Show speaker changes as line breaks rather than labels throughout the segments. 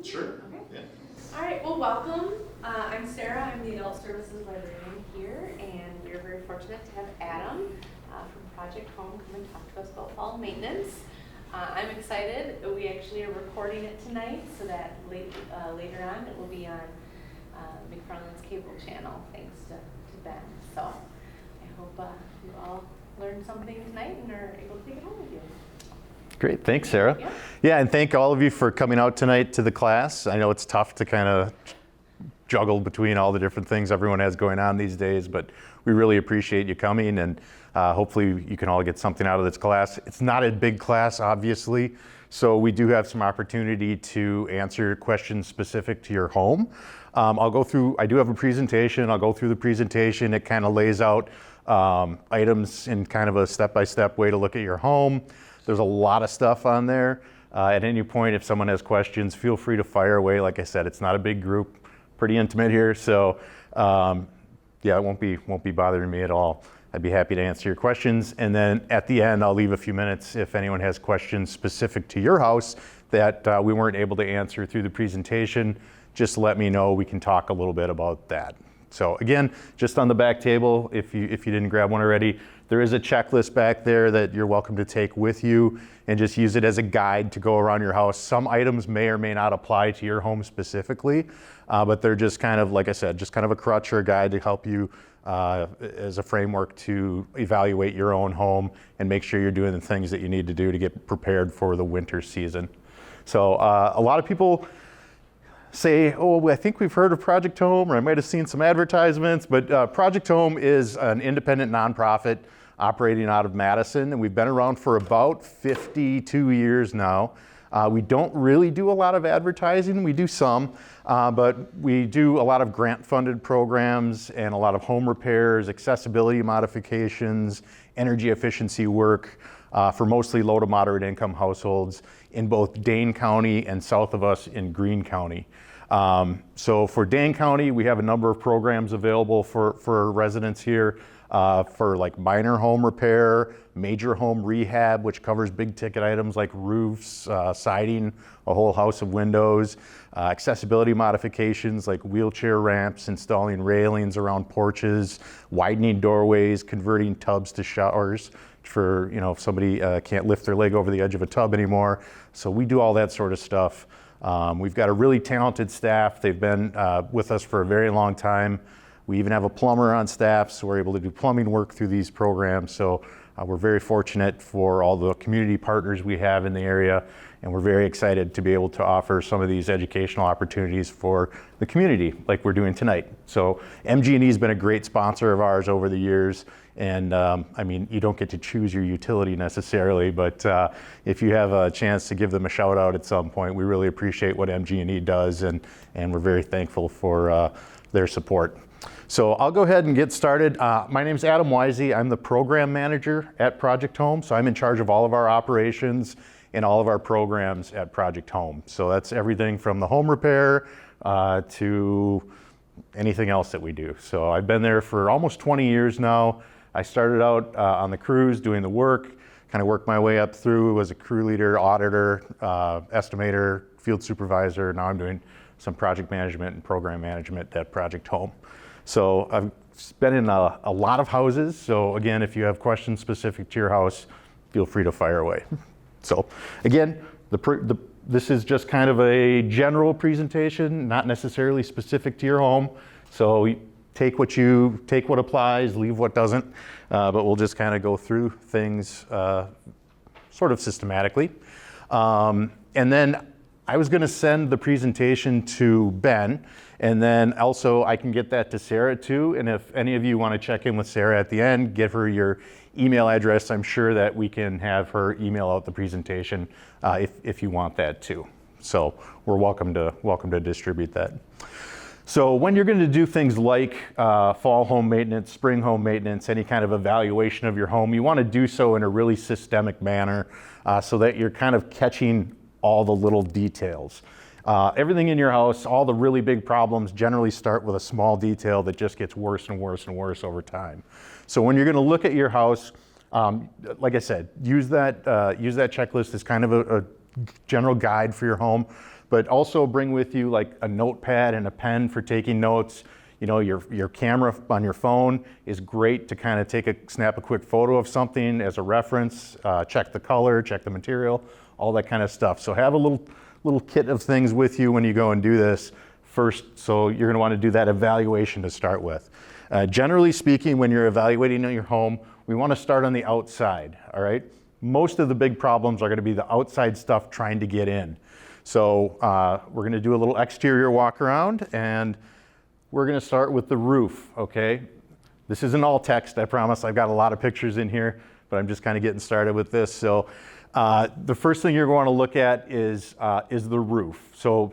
Sure.
Okay.
Yeah.
All right, well, welcome. I'm Sarah. I'm the Adult Services Librarian here, and we are very fortunate to have Adam from Project Home come and talk to us about fall maintenance. I'm excited. We actually are recording it tonight so that later on it will be on McFarland's cable channel, thanks to Ben. So I hope you all learned something tonight and are able to take it home with you.
Great, thanks Sarah. Yeah, and thank all of you for coming out tonight to the class. I know it's tough to kind of juggle between all the different things everyone has going on these days, but we really appreciate you coming, and hopefully you can all get something out of this class. It's not a big class, obviously, so we do have some opportunity to answer questions specific to your home. I do have a presentation. I'll go through the presentation. It kind of lays out items in kind of a step-by-step way to look at your home. There's a lot of stuff on there. At any point, if someone has questions, feel free to fire away. Like I said, it's not a big group, pretty intimate here, so yeah, it won't be bothering me at all. I'd be happy to answer your questions, and then at the end, I'll leave a few minutes if anyone has questions specific to your house that we weren't able to answer through the presentation. Just let me know. We can talk a little bit about that. So again, just on the back table, if you didn't grab one already, there is a checklist back there that you're welcome to take with you and just use it as a guide to go around your house. Some items may or may not apply to your home specifically, but they're just kind of, like I said, just kind of a crutch or a guide to help you as a framework to evaluate your own home and make sure you're doing the things that you need to do to get prepared for the winter season. So a lot of people say, oh, I think we've heard of Project Home, or I might have seen some advertisements, but Project Home is an independent nonprofit operating out of Madison, and we've been around for about 52 years now. We don't really do a lot of advertising. We do some, but we do a lot of grant-funded programs and a lot of home repairs, accessibility modifications, energy efficiency work for mostly low to moderate income households in both Dane County and south of us in Greene County. So for Dane County, we have a number of programs available for residents here for like minor home repair, major home rehab, which covers big ticket items like roofs, siding, a whole house of windows, accessibility modifications like wheelchair ramps, installing railings around porches, widening doorways, converting tubs to showers for, if somebody can't lift their leg over the edge of a tub anymore. So we do all that sort of stuff. We've got a really talented staff. They've been with us for a very long time. We even have a plumber on staff, so we're able to do plumbing work through these programs. So we're very fortunate for all the community partners we have in the area, and we're very excited to be able to offer some of these educational opportunities for the community like we're doing tonight. So MG&E has been a great sponsor of ours over the years, and I mean, you don't get to choose your utility necessarily, but if you have a chance to give them a shout out at some point, we really appreciate what MG&E does, and we're very thankful for their support. So I'll go ahead and get started. My name's Adam Weisse. I'm the program manager at Project Home, so I'm in charge of all of our operations and all of our programs at Project Home. So that's everything from the home repair to anything else that we do. So I've been there for almost 20 years now. I started out on the crews doing the work, kind of worked my way up through, was a crew leader, auditor, estimator, field supervisor. Now I'm doing some project management and program management at Project Home. So I've been in a lot of houses. So again, if you have questions specific to your house, feel free to fire away. So again, this is just kind of a general presentation, not necessarily specific to your home. So take what applies, leave what doesn't, but we'll just kind of go through things sort of systematically. And then I was gonna send the presentation to Ben, and then also I can get that to Sarah too, and if any of you wanna check in with Sarah at the end, give her your email address. I'm sure that we can have her email out the presentation if you want that too. So we're welcome to distribute that. So when you're going to do things like fall home maintenance, spring home maintenance, any kind of evaluation of your home, you want to do so in a really systemic manner so that you're kind of catching all the little details. Everything in your house, all the really big problems generally start with a small detail that just gets worse and worse and worse over time. So when you're going to look at your house, like I said, use that checklist as kind of a general guide for your home. but also bring with you like a notepad and a pen for taking notes. You know, your camera on your phone is great to kind of snap a quick photo of something as a reference, check the color, check the material, all that kind of stuff. So have a little kit of things with you when you go and do this first. So you're going to want to do that evaluation to start with. Generally speaking, when you're evaluating your home, we want to start on the outside, all right? Most of the big problems are going to be the outside stuff trying to get in. So we're going to do a little exterior walk around, and we're going to start with the roof, okay? This isn't all text, I promise. I've got a lot of pictures in here, but I'm just kind of getting started with this. So the first thing you're going to look at is the roof. So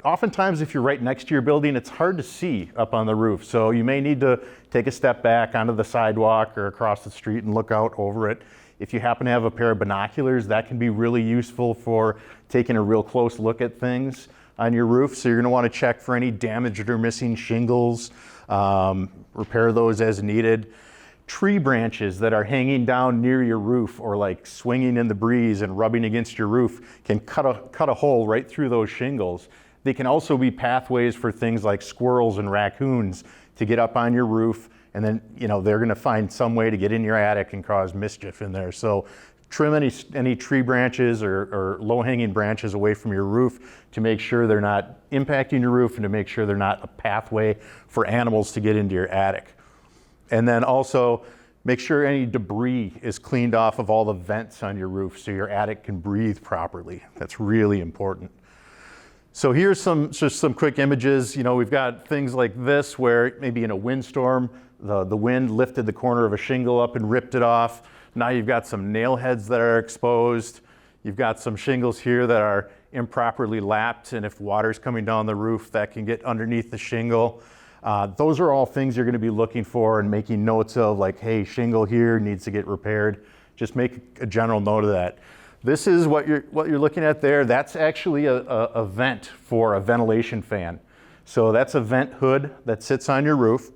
oftentimes if you're right next to your building, it's hard to see up on the roof. So you may need to take a step back onto the sidewalk or across the street and look out over it. If you happen to have a pair of binoculars, that can be really useful for taking a real close look at things on your roof. So you're going to want to check for any damaged or missing shingles, repair those as needed. Tree branches that are hanging down near your roof or like swinging in the breeze and rubbing against your roof can cut a hole right through those shingles. They can also be pathways for things like squirrels and raccoons to get up on your roof, and then they're going to find some way to get in your attic and cause mischief in there. So trim any tree branches or low-hanging branches away from your roof to make sure they're not impacting your roof and to make sure they're not a pathway for animals to get into your attic. And then also make sure any debris is cleaned off of all the vents on your roof so your attic can breathe properly. That's really important. So here's just some quick images. We've got things like this where maybe in a windstorm, the wind lifted the corner of a shingle up and ripped it off. Now you've got some nail heads that are exposed. You've got some shingles here that are improperly lapped, and if water's coming down the roof, that can get underneath the shingle. Those are all things you're going to be looking for and making notes of, like, hey, shingle here needs to get repaired. Just make a general note of that. This is what you're looking at there. That's actually a vent for a ventilation fan. So that's a vent hood that sits on your roof,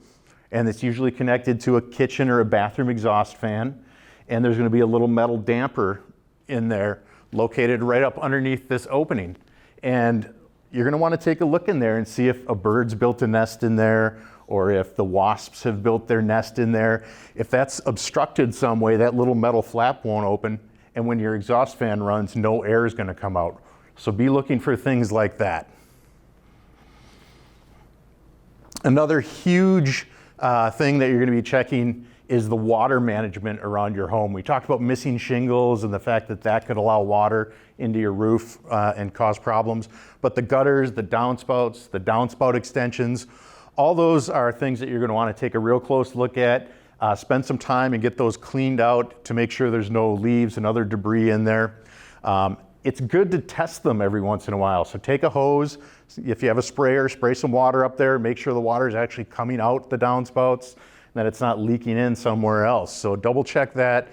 and it's usually connected to a kitchen or a bathroom exhaust fan. And there's going to be a little metal damper in there located right up underneath this opening. And you're going to want to take a look in there and see if a bird's built a nest in there, or if the wasps have built their nest in there. If that's obstructed some way, that little metal flap won't open, and when your exhaust fan runs, no air is going to come out. So be looking for things like that. Another huge thing that you're going to be checking is the water management around your home. We talked about missing shingles and the fact that that could allow water into your roof and cause problems. But the gutters, the downspout extensions, all those are things that you're going to want to take a real close look at. Spend some time and get those cleaned out to make sure there's no leaves and other debris in there. It's good to test them every once in a while. So take a hose. If you have a sprayer, spray some water up there. Make sure the water is actually coming out the downspouts, that it's not leaking in somewhere else. So double check that.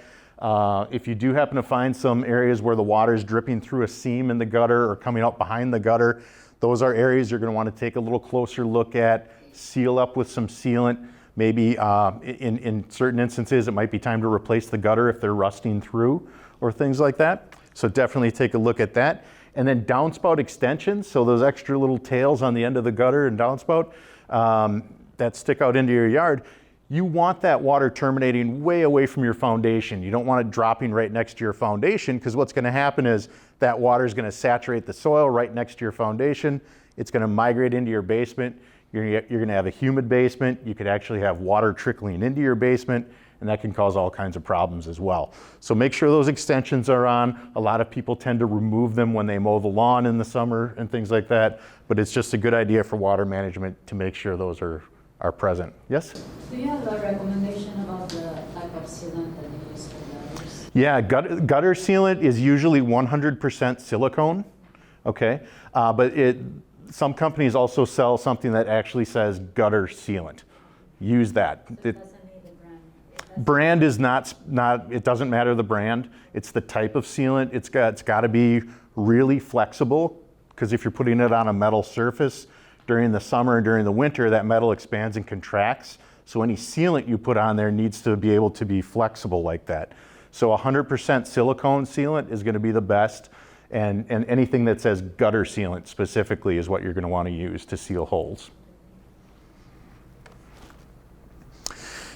If you do happen to find some areas where the water is dripping through a seam in the gutter or coming out behind the gutter, those are areas you're going to want to take a little closer look at, seal up with some sealant. Maybe in certain instances, it might be time to replace the gutter if they're rusting through or things like that. So definitely take a look at that. And then downspout extensions, so those extra little tails on the end of the gutter and downspout that stick out into your yard, you want that water terminating way away from your foundation. You don't want it dropping right next to your foundation, because what's going to happen is that water is going to saturate the soil right next to your foundation. It's going to migrate into your basement. You're going to have a humid basement. You could actually have water trickling into your basement, and that can cause all kinds of problems as well. So make sure those extensions are on. A lot of people tend to remove them when they mow the lawn in the summer and things like that, but it's just a good idea for water management to make sure those are present. Yes?
Do you have a recommendation about the type of sealant that you use for gutters?
Yeah, gutter sealant is usually 100% silicone, okay? But some companies also sell something that actually says gutter sealant. Use that.
It doesn't need a brand.
Brand is not, it doesn't matter the brand. It's the type of sealant. It's got to be really flexible, because if you're putting it on a metal surface during the summer and during the winter, that metal expands and contracts. So any sealant you put on there needs to be able to be flexible like that. So 100% silicone sealant is going to be the best. And anything that says gutter sealant specifically is what you're going to want to use to seal holes.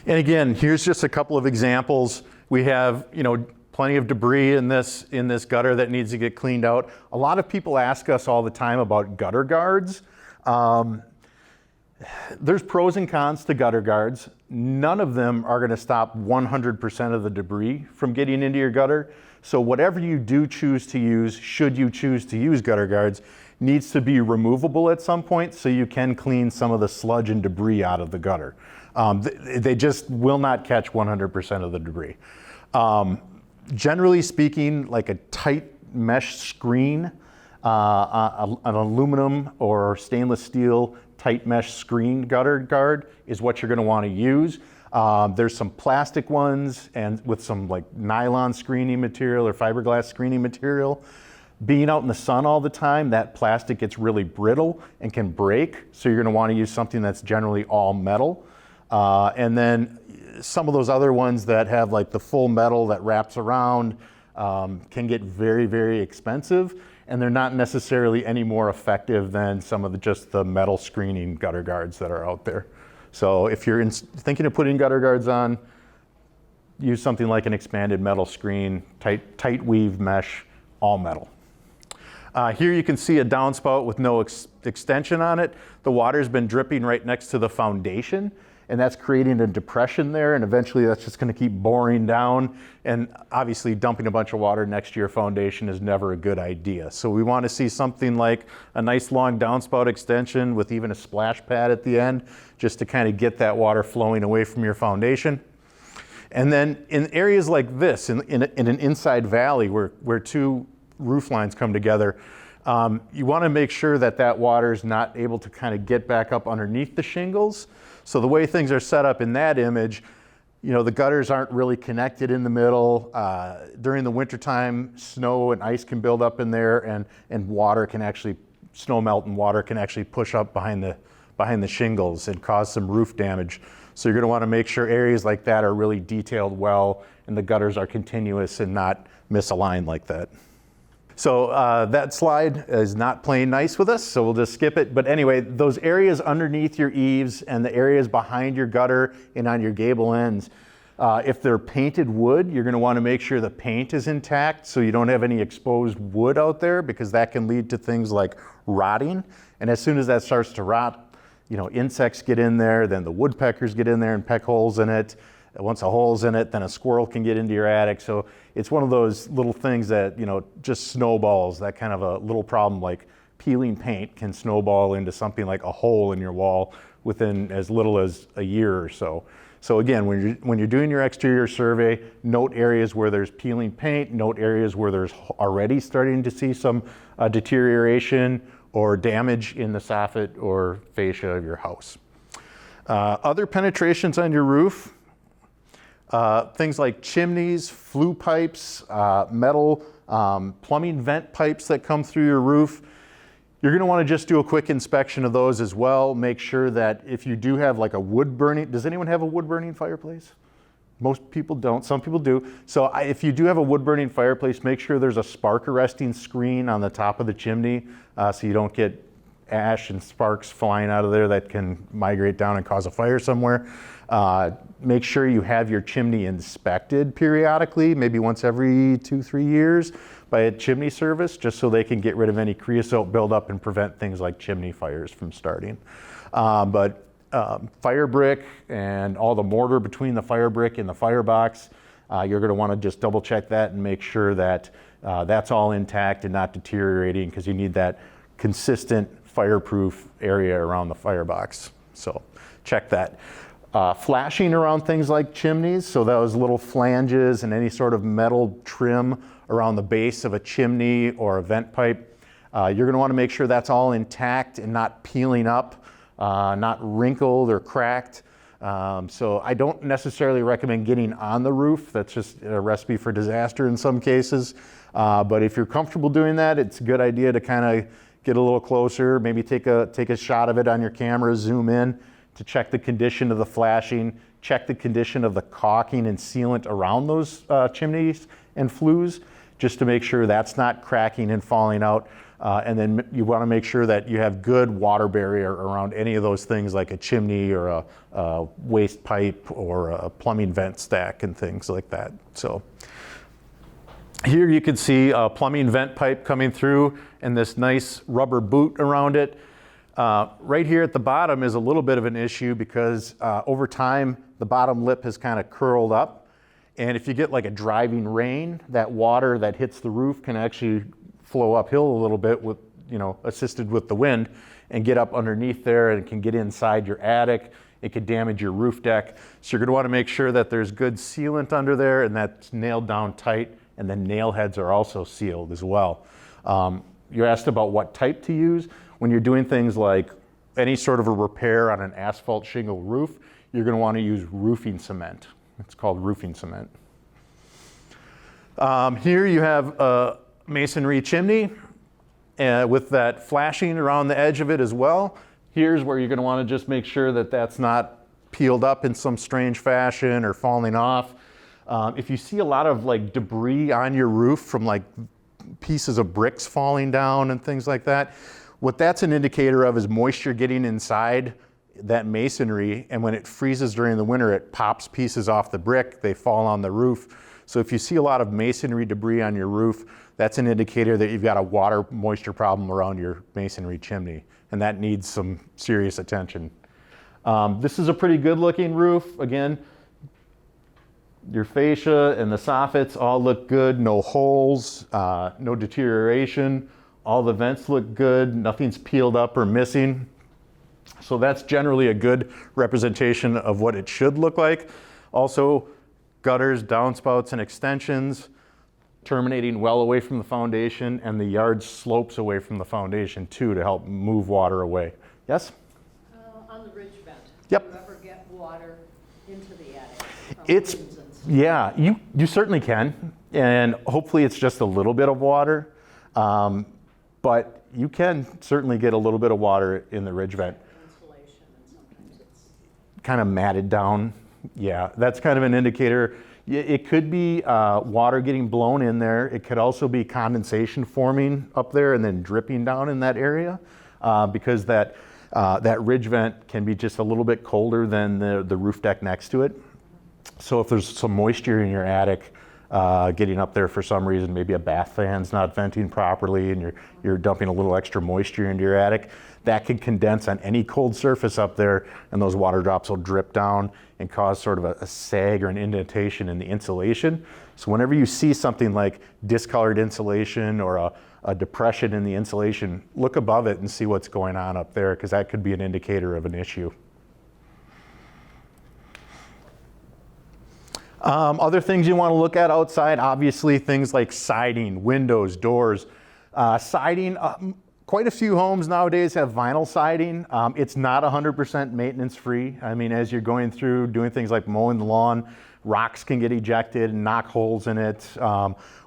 And again, here's just a couple of examples. We have, plenty of debris in this gutter that needs to get cleaned out. A lot of people ask us all the time about gutter guards. There's pros and cons to gutter guards. None of them are going to stop 100% of the debris from getting into your gutter. So whatever you do choose to use, should you choose to use gutter guards, needs to be removable at some point so you can clean some of the sludge and debris out of the gutter. They just will not catch 100% of the debris. Generally speaking, like a tight mesh screen, an aluminum or stainless steel tight mesh screen gutter guard is what you're going to want to use. There's some plastic ones and with some like nylon screening material or fiberglass screening material. Being out in the sun all the time, that plastic gets really brittle and can break. So you're going to want to use something that's generally all metal. And then some of those other ones that have like the full metal that wraps around can get very, very expensive. And they're not necessarily any more effective than some of just the metal screening gutter guards that are out there. So if you're thinking of putting gutter guards on, use something like an expanded metal screen, tight weave mesh, all metal. Here you can see a downspout with no extension on it. The water's been dripping right next to the foundation, and that's creating a depression there, and eventually that's just going to keep boring down. And obviously dumping a bunch of water next to your foundation is never a good idea. So we want to see something like a nice long downspout extension with even a splash pad at the end, just to kind of get that water flowing away from your foundation. And then in areas like this, in an inside valley where two roof lines come together, you want to make sure that that water is not able to kind of get back up underneath the shingles. So the way things are set up in that image, the gutters aren't really connected in the middle. During the wintertime, snow and ice can build up in there, and water can actually, snow melt and water can actually push up behind the shingles and cause some roof damage. So you're going to want to make sure areas like that are really detailed well and the gutters are continuous and not misaligned like that. So that slide is not playing nice with us, so we'll just skip it. But anyway, those areas underneath your eaves and the areas behind your gutter and on your gable ends, if they're painted wood, you're going to want to make sure the paint is intact so you don't have any exposed wood out there, because that can lead to things like rotting. And as soon as that starts to rot, insects get in there, then the woodpeckers get in there and peck holes in it. Once a hole's in it, then a squirrel can get into your attic. So it's one of those little things that, just snowballs. That kind of a little problem like peeling paint can snowball into something like a hole in your wall within as little as a year or so. So again, when you're doing your exterior survey, note areas where there's peeling paint, note areas where there's already starting to see some deterioration or damage in the soffit or fascia of your house. Other penetrations on your roof, things like chimneys, flue pipes, metal plumbing vent pipes that come through your roof. You're going to want to just do a quick inspection of those as well. Make sure that if you do have like a wood burning, does anyone have a wood burning fireplace? Most people don't, some people do. So if you do have a wood burning fireplace, make sure there's a spark arresting screen on the top of the chimney so you don't get ash and sparks flying out of there that can migrate down and cause a fire somewhere. Make sure you have your chimney inspected periodically, maybe once every 2-3 years by a chimney service, just so they can get rid of any creosote buildup and prevent things like chimney fires from starting. But fire brick and all the mortar between the fire brick and the firebox, you're going to want to just double check that and make sure that that's all intact and not deteriorating, because you need that consistent fireproof area around the firebox. So check that. Flashing around things like chimneys, so those little flanges and any sort of metal trim around the base of a chimney or a vent pipe, you're going to want to make sure that's all intact and not peeling up, not wrinkled or cracked. So I don't necessarily recommend getting on the roof. That's just a recipe for disaster in some cases. But if you're comfortable doing that, it's a good idea to kind of get a little closer, maybe take a shot of it on your camera, zoom in to check the condition of the flashing, check the condition of the caulking and sealant around those chimneys and flues, just to make sure that's not cracking and falling out. And then you want to make sure that you have good water barrier around any of those things like a chimney or a waste pipe or a plumbing vent stack and things like that. So here you can see a plumbing vent pipe coming through and this nice rubber boot around it. Right here at the bottom is a little bit of an issue because over time the bottom lip has kind of curled up, and if you get like a driving rain, that water that hits the roof can actually flow uphill a little bit with, assisted with the wind, and get up underneath there, and it can get inside your attic. It could damage your roof deck. So you're going to want to make sure that there's good sealant under there and that's nailed down tight, and the nail heads are also sealed as well. You're asked about what type to use. When you're doing things like any sort of a repair on an asphalt shingle roof, you're going to want to use roofing cement. It's called roofing cement. Here you have a masonry chimney with that flashing around the edge of it as well. Here's where you're going to want to just make sure that that's not peeled up in some strange fashion or falling off. If you see a lot of like debris on your roof from like pieces of bricks falling down and things like that, what that's an indicator of is moisture getting inside that masonry, and when it freezes during the winter, it pops pieces off the brick, they fall on the roof. So if you see a lot of masonry debris on your roof, that's an indicator that you've got a water moisture problem around your masonry chimney, and that needs some serious attention. This is a pretty good looking roof. Again, your fascia and the soffits all look good, no holes, no deterioration. All the vents look good, nothing's peeled up or missing. So that's generally a good representation of what it should look like. Also, gutters, downspouts, and extensions terminating well away from the foundation, and the yard slopes away from the foundation too to help move water away. Yes?
On the ridge vent.
Yep.
Do you ever get water into the attic?
It's, yeah, you certainly can, and hopefully it's just a little bit of water, but you can certainly get a little bit of water in the ridge vent.
Insulation, and sometimes it's
Kind of matted down. Yeah, that's kind of an indicator. It could be water getting blown in there. It could also be condensation forming up there and then dripping down in that area because that ridge vent can be just a little bit colder than the roof deck next to it. So if there's some moisture in your attic getting up there for some reason, maybe a bath fan's not venting properly and you're dumping a little extra moisture into your attic, that can condense on any cold surface up there, and those water drops will drip down and cause sort of a sag or an indentation in the insulation. So whenever you see something like discolored insulation or a depression in the insulation, look above it and see what's going on up there, because that could be an indicator of an issue. Other things you want to look at outside, obviously things like siding, windows, doors. Siding, quite a few homes nowadays have vinyl siding. It's not 100% maintenance free. I mean, as you're going through doing things like mowing the lawn, rocks can get ejected and knock holes in it.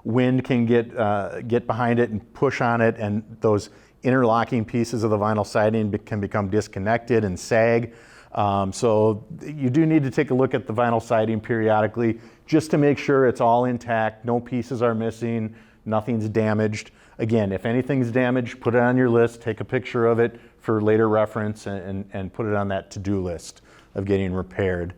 Wind can get behind it and push on it, and those interlocking pieces of the vinyl siding can become disconnected and sag. So you do need to take a look at the vinyl siding periodically just to make sure it's all intact, no pieces are missing, nothing's damaged. Again, if anything's damaged, put it on your list, take a picture of it for later reference, and put it on that to-do list of getting repaired.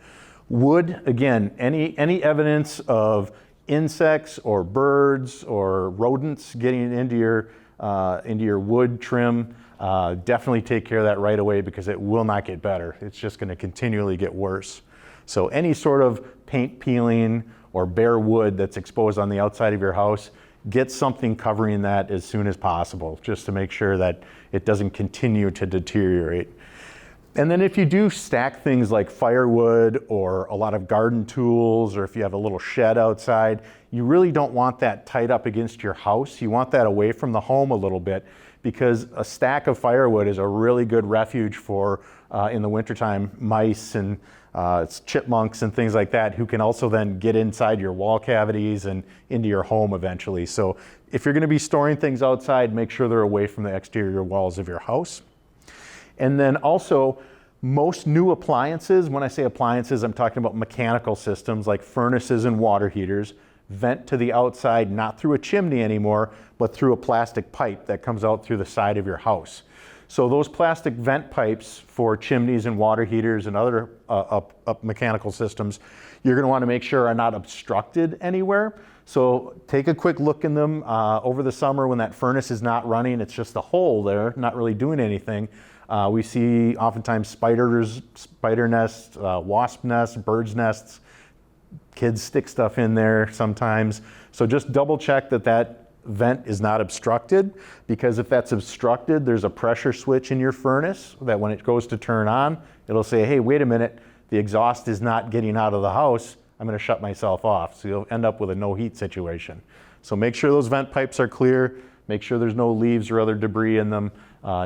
Wood, again, any evidence of insects or birds or rodents getting into your wood trim, definitely take care of that right away, because it will not get better. It's just going to continually get worse. So any sort of paint peeling or bare wood that's exposed on the outside of your house, get something covering that as soon as possible, just to make sure that it doesn't continue to deteriorate. And then if you do stack things like firewood or a lot of garden tools, or if you have a little shed outside, you really don't want that tight up against your house. You want that away from the home a little bit, because a stack of firewood is a really good refuge for, in the wintertime, mice and chipmunks and things like that, who can also then get inside your wall cavities and into your home eventually. So if you're going to be storing things outside, make sure they're away from the exterior walls of your house. And then also, most new appliances, when I say appliances, I'm talking about mechanical systems like furnaces and water heaters. vent to the outside, not through a chimney anymore, but through a plastic pipe that comes out through the side of your house. So those plastic vent pipes for chimneys and water heaters and other mechanical systems, you're going to want to make sure are not obstructed anywhere. So take a quick look in them over the summer when that furnace is not running. It's just a hole there, not really doing anything. We see oftentimes spider nests, wasp nests, birds' nests. Kids stick stuff in there sometimes. So just double check that that vent is not obstructed, because if that's obstructed, there's a pressure switch in your furnace that when it goes to turn on, it'll say, hey, wait a minute, the exhaust is not getting out of the house. I'm going to shut myself off. So you'll end up with a no heat situation. So make sure those vent pipes are clear. Make sure there's no leaves or other debris in them.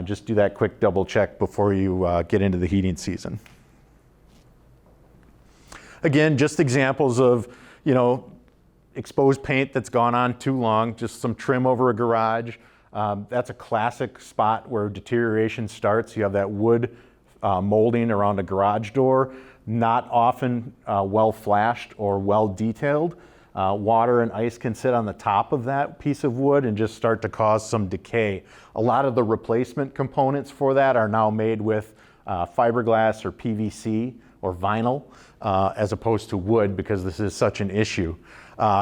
Just do that quick double check before you get into the heating season. Again, just examples of, exposed paint that's gone on too long, just some trim over a garage. That's a classic spot where deterioration starts. You have that wood molding around a garage door, not often well flashed or well detailed. Water and ice can sit on the top of that piece of wood and just start to cause some decay. A lot of the replacement components for that are now made with fiberglass or PVC or vinyl as opposed to wood, because this is such an issue.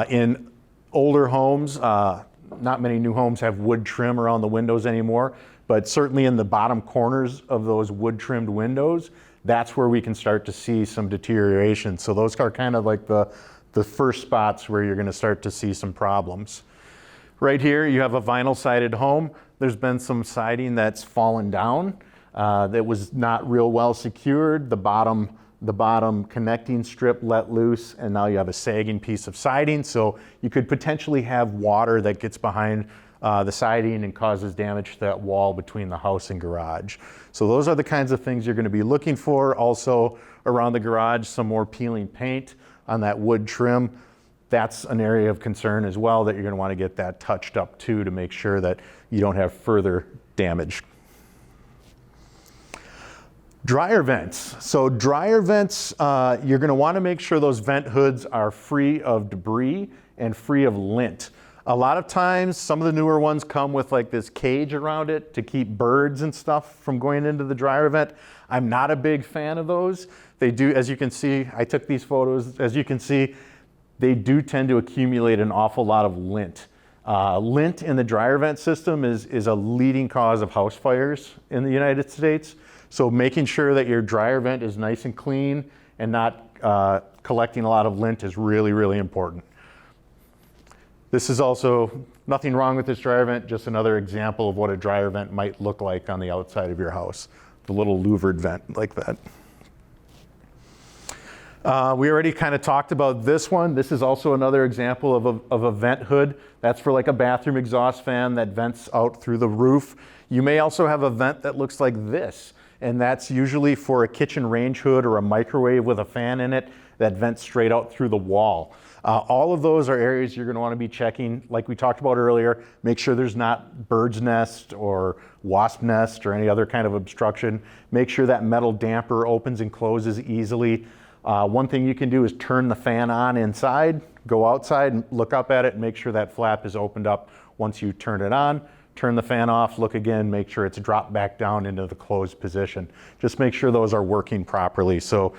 In older homes, not many new homes have wood trim around the windows anymore, but certainly in the bottom corners of those wood trimmed windows, that's where we can start to see some deterioration. So those are kind of like the first spots where you're going to start to see some problems. Right here, you have a vinyl sided home. There's been some siding that's fallen down that was not real well secured. The bottom connecting strip let loose, and now you have a sagging piece of siding. So you could potentially have water that gets behind the siding and causes damage to that wall between the house and garage. So those are the kinds of things you're going to be looking for. Also around the garage, some more peeling paint on that wood trim. That's an area of concern as well, that you're going to want to get that touched up too, to make sure that you don't have further damage. Dryer vents. So dryer vents, you're going to want to make sure those vent hoods are free of debris and free of lint. A lot of times, some of the newer ones come with like this cage around it to keep birds and stuff from going into the dryer vent. I'm not a big fan of those. They do, as you can see, I took these photos, as you can see, they do tend to accumulate an awful lot of lint. Lint in the dryer vent system is a leading cause of house fires in the United States. So making sure that your dryer vent is nice and clean and not collecting a lot of lint is really, really important. This is also nothing wrong with this dryer vent, just another example of what a dryer vent might look like on the outside of your house. The little louvered vent like that. We already kind of talked about this one. This is also another example of a vent hood. That's for like a bathroom exhaust fan that vents out through the roof. You may also have a vent that looks like this, and that's usually for a kitchen range hood or a microwave with a fan in it that vents straight out through the wall. All of those are areas you're going to want to be checking. Like we talked about earlier, make sure there's not bird's nest or wasp nest or any other kind of obstruction. Make sure that metal damper opens and closes easily. One thing you can do is turn the fan on inside, go outside and look up at it and make sure that flap is opened up once you turn it on. Turn the fan off, look again, make sure it's dropped back down into the closed position. Just make sure those are working properly so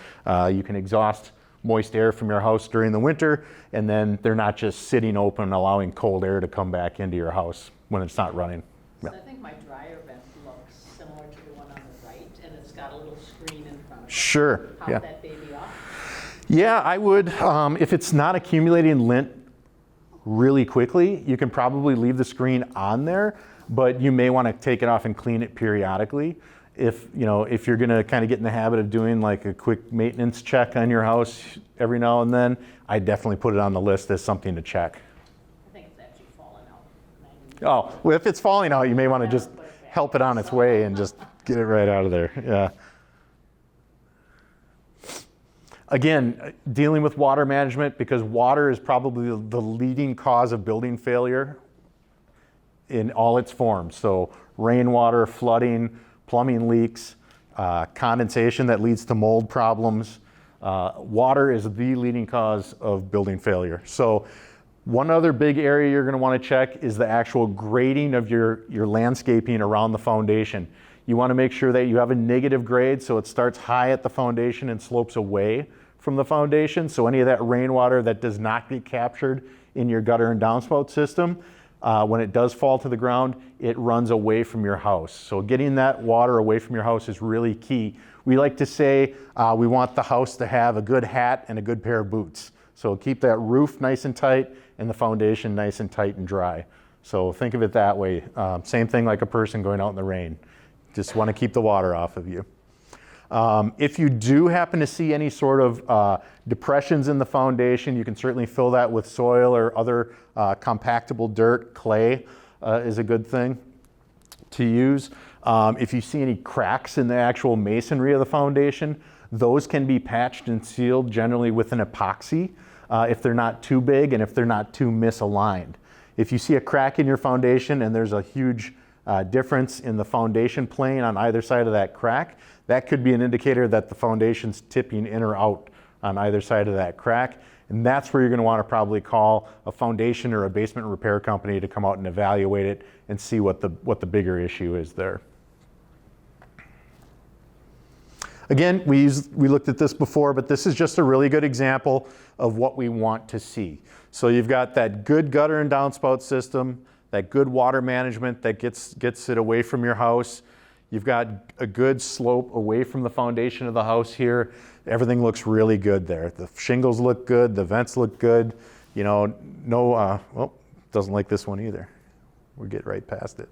you can exhaust moist air from your house during the winter, and then they're not just sitting open allowing cold air to come back into your house when it's not running.
So I think my dryer vent looks similar to the one on the right, and it's got a little screen in front of it.
Sure.
Pop
Yeah.
that baby off.
Yeah, I would. If it's not accumulating lint really quickly, you can probably leave the screen on there, but you may want to take it off and clean it periodically. If you're going to kind of get in the habit of doing like a quick maintenance check on your house every now and then, I definitely put it on the list as something to check.
I think it's actually fallen out.
Oh, well, if it's falling out, you may want to just help it on its way and just get it right out of there. Yeah. Again, dealing with water management, because water is probably the leading cause of building failure in all its forms. So rainwater, flooding, plumbing leaks, condensation that leads to mold problems. Water is the leading cause of building failure. So One other big area you're going to want to check is the actual grading of your landscaping around the foundation. You want to make sure that you have a negative grade, so it starts high at the foundation and slopes away from the foundation. So any of that rainwater that does not get captured in your gutter and downspout system, when it does fall to the ground, it runs away from your house. So getting that water away from your house is really key. We like to say we want the house to have a good hat and a good pair of boots. So keep that roof nice and tight and the foundation nice and tight and dry. So think of it that way. Same thing like a person going out in the rain. Just want to keep the water off of you. If you do happen to see any sort of depressions in the foundation, you can certainly fill that with soil or other compactable dirt. Clay is a good thing to use. If you see any cracks in the actual masonry of the foundation, those can be patched and sealed generally with an epoxy if they're not too big and if they're not too misaligned. If you see a crack in your foundation and there's a huge difference in the foundation plane on either side of that crack, that could be an indicator that the foundation's tipping in or out on either side of that crack. And that's where you're going to want to probably call a foundation or a basement repair company to come out and evaluate it and see what the bigger issue is there. Again, we looked at this before, but this is just a really good example of what we want to see. So you've got that good gutter and downspout system, that good water management that gets it away from your house. You've got a good slope away from the foundation of the house here. Everything looks really good there. The shingles look good, the vents look good. You know, well, doesn't like this one either. We'll get right past it.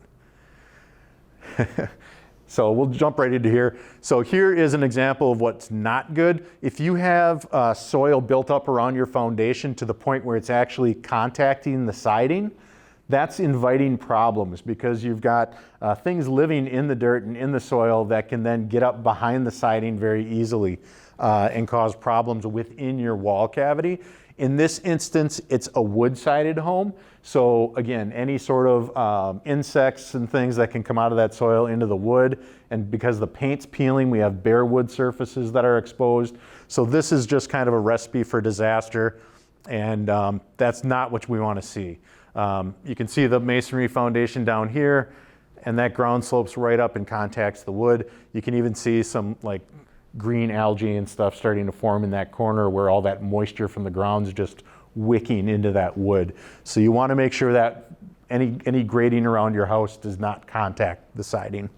So we'll jump right into here. So here is an example of what's not good. If you have soil built up around your foundation to the point where it's actually contacting the siding, that's inviting problems because you've got things living in the dirt and in the soil that can then get up behind the siding very easily and cause problems within your wall cavity. In this instance, it's a wood-sided home. So again, any sort of insects and things that can come out of that soil into the wood. And because the paint's peeling, we have bare wood surfaces that are exposed. So this is just kind of a recipe for disaster. And that's not what we want to see. You can see the masonry foundation down here, and that ground slopes right up and contacts the wood. You can even see some like green algae and stuff starting to form in that corner where all that moisture from the ground's just wicking into that wood. So you want to make sure that any grading around your house does not contact the siding.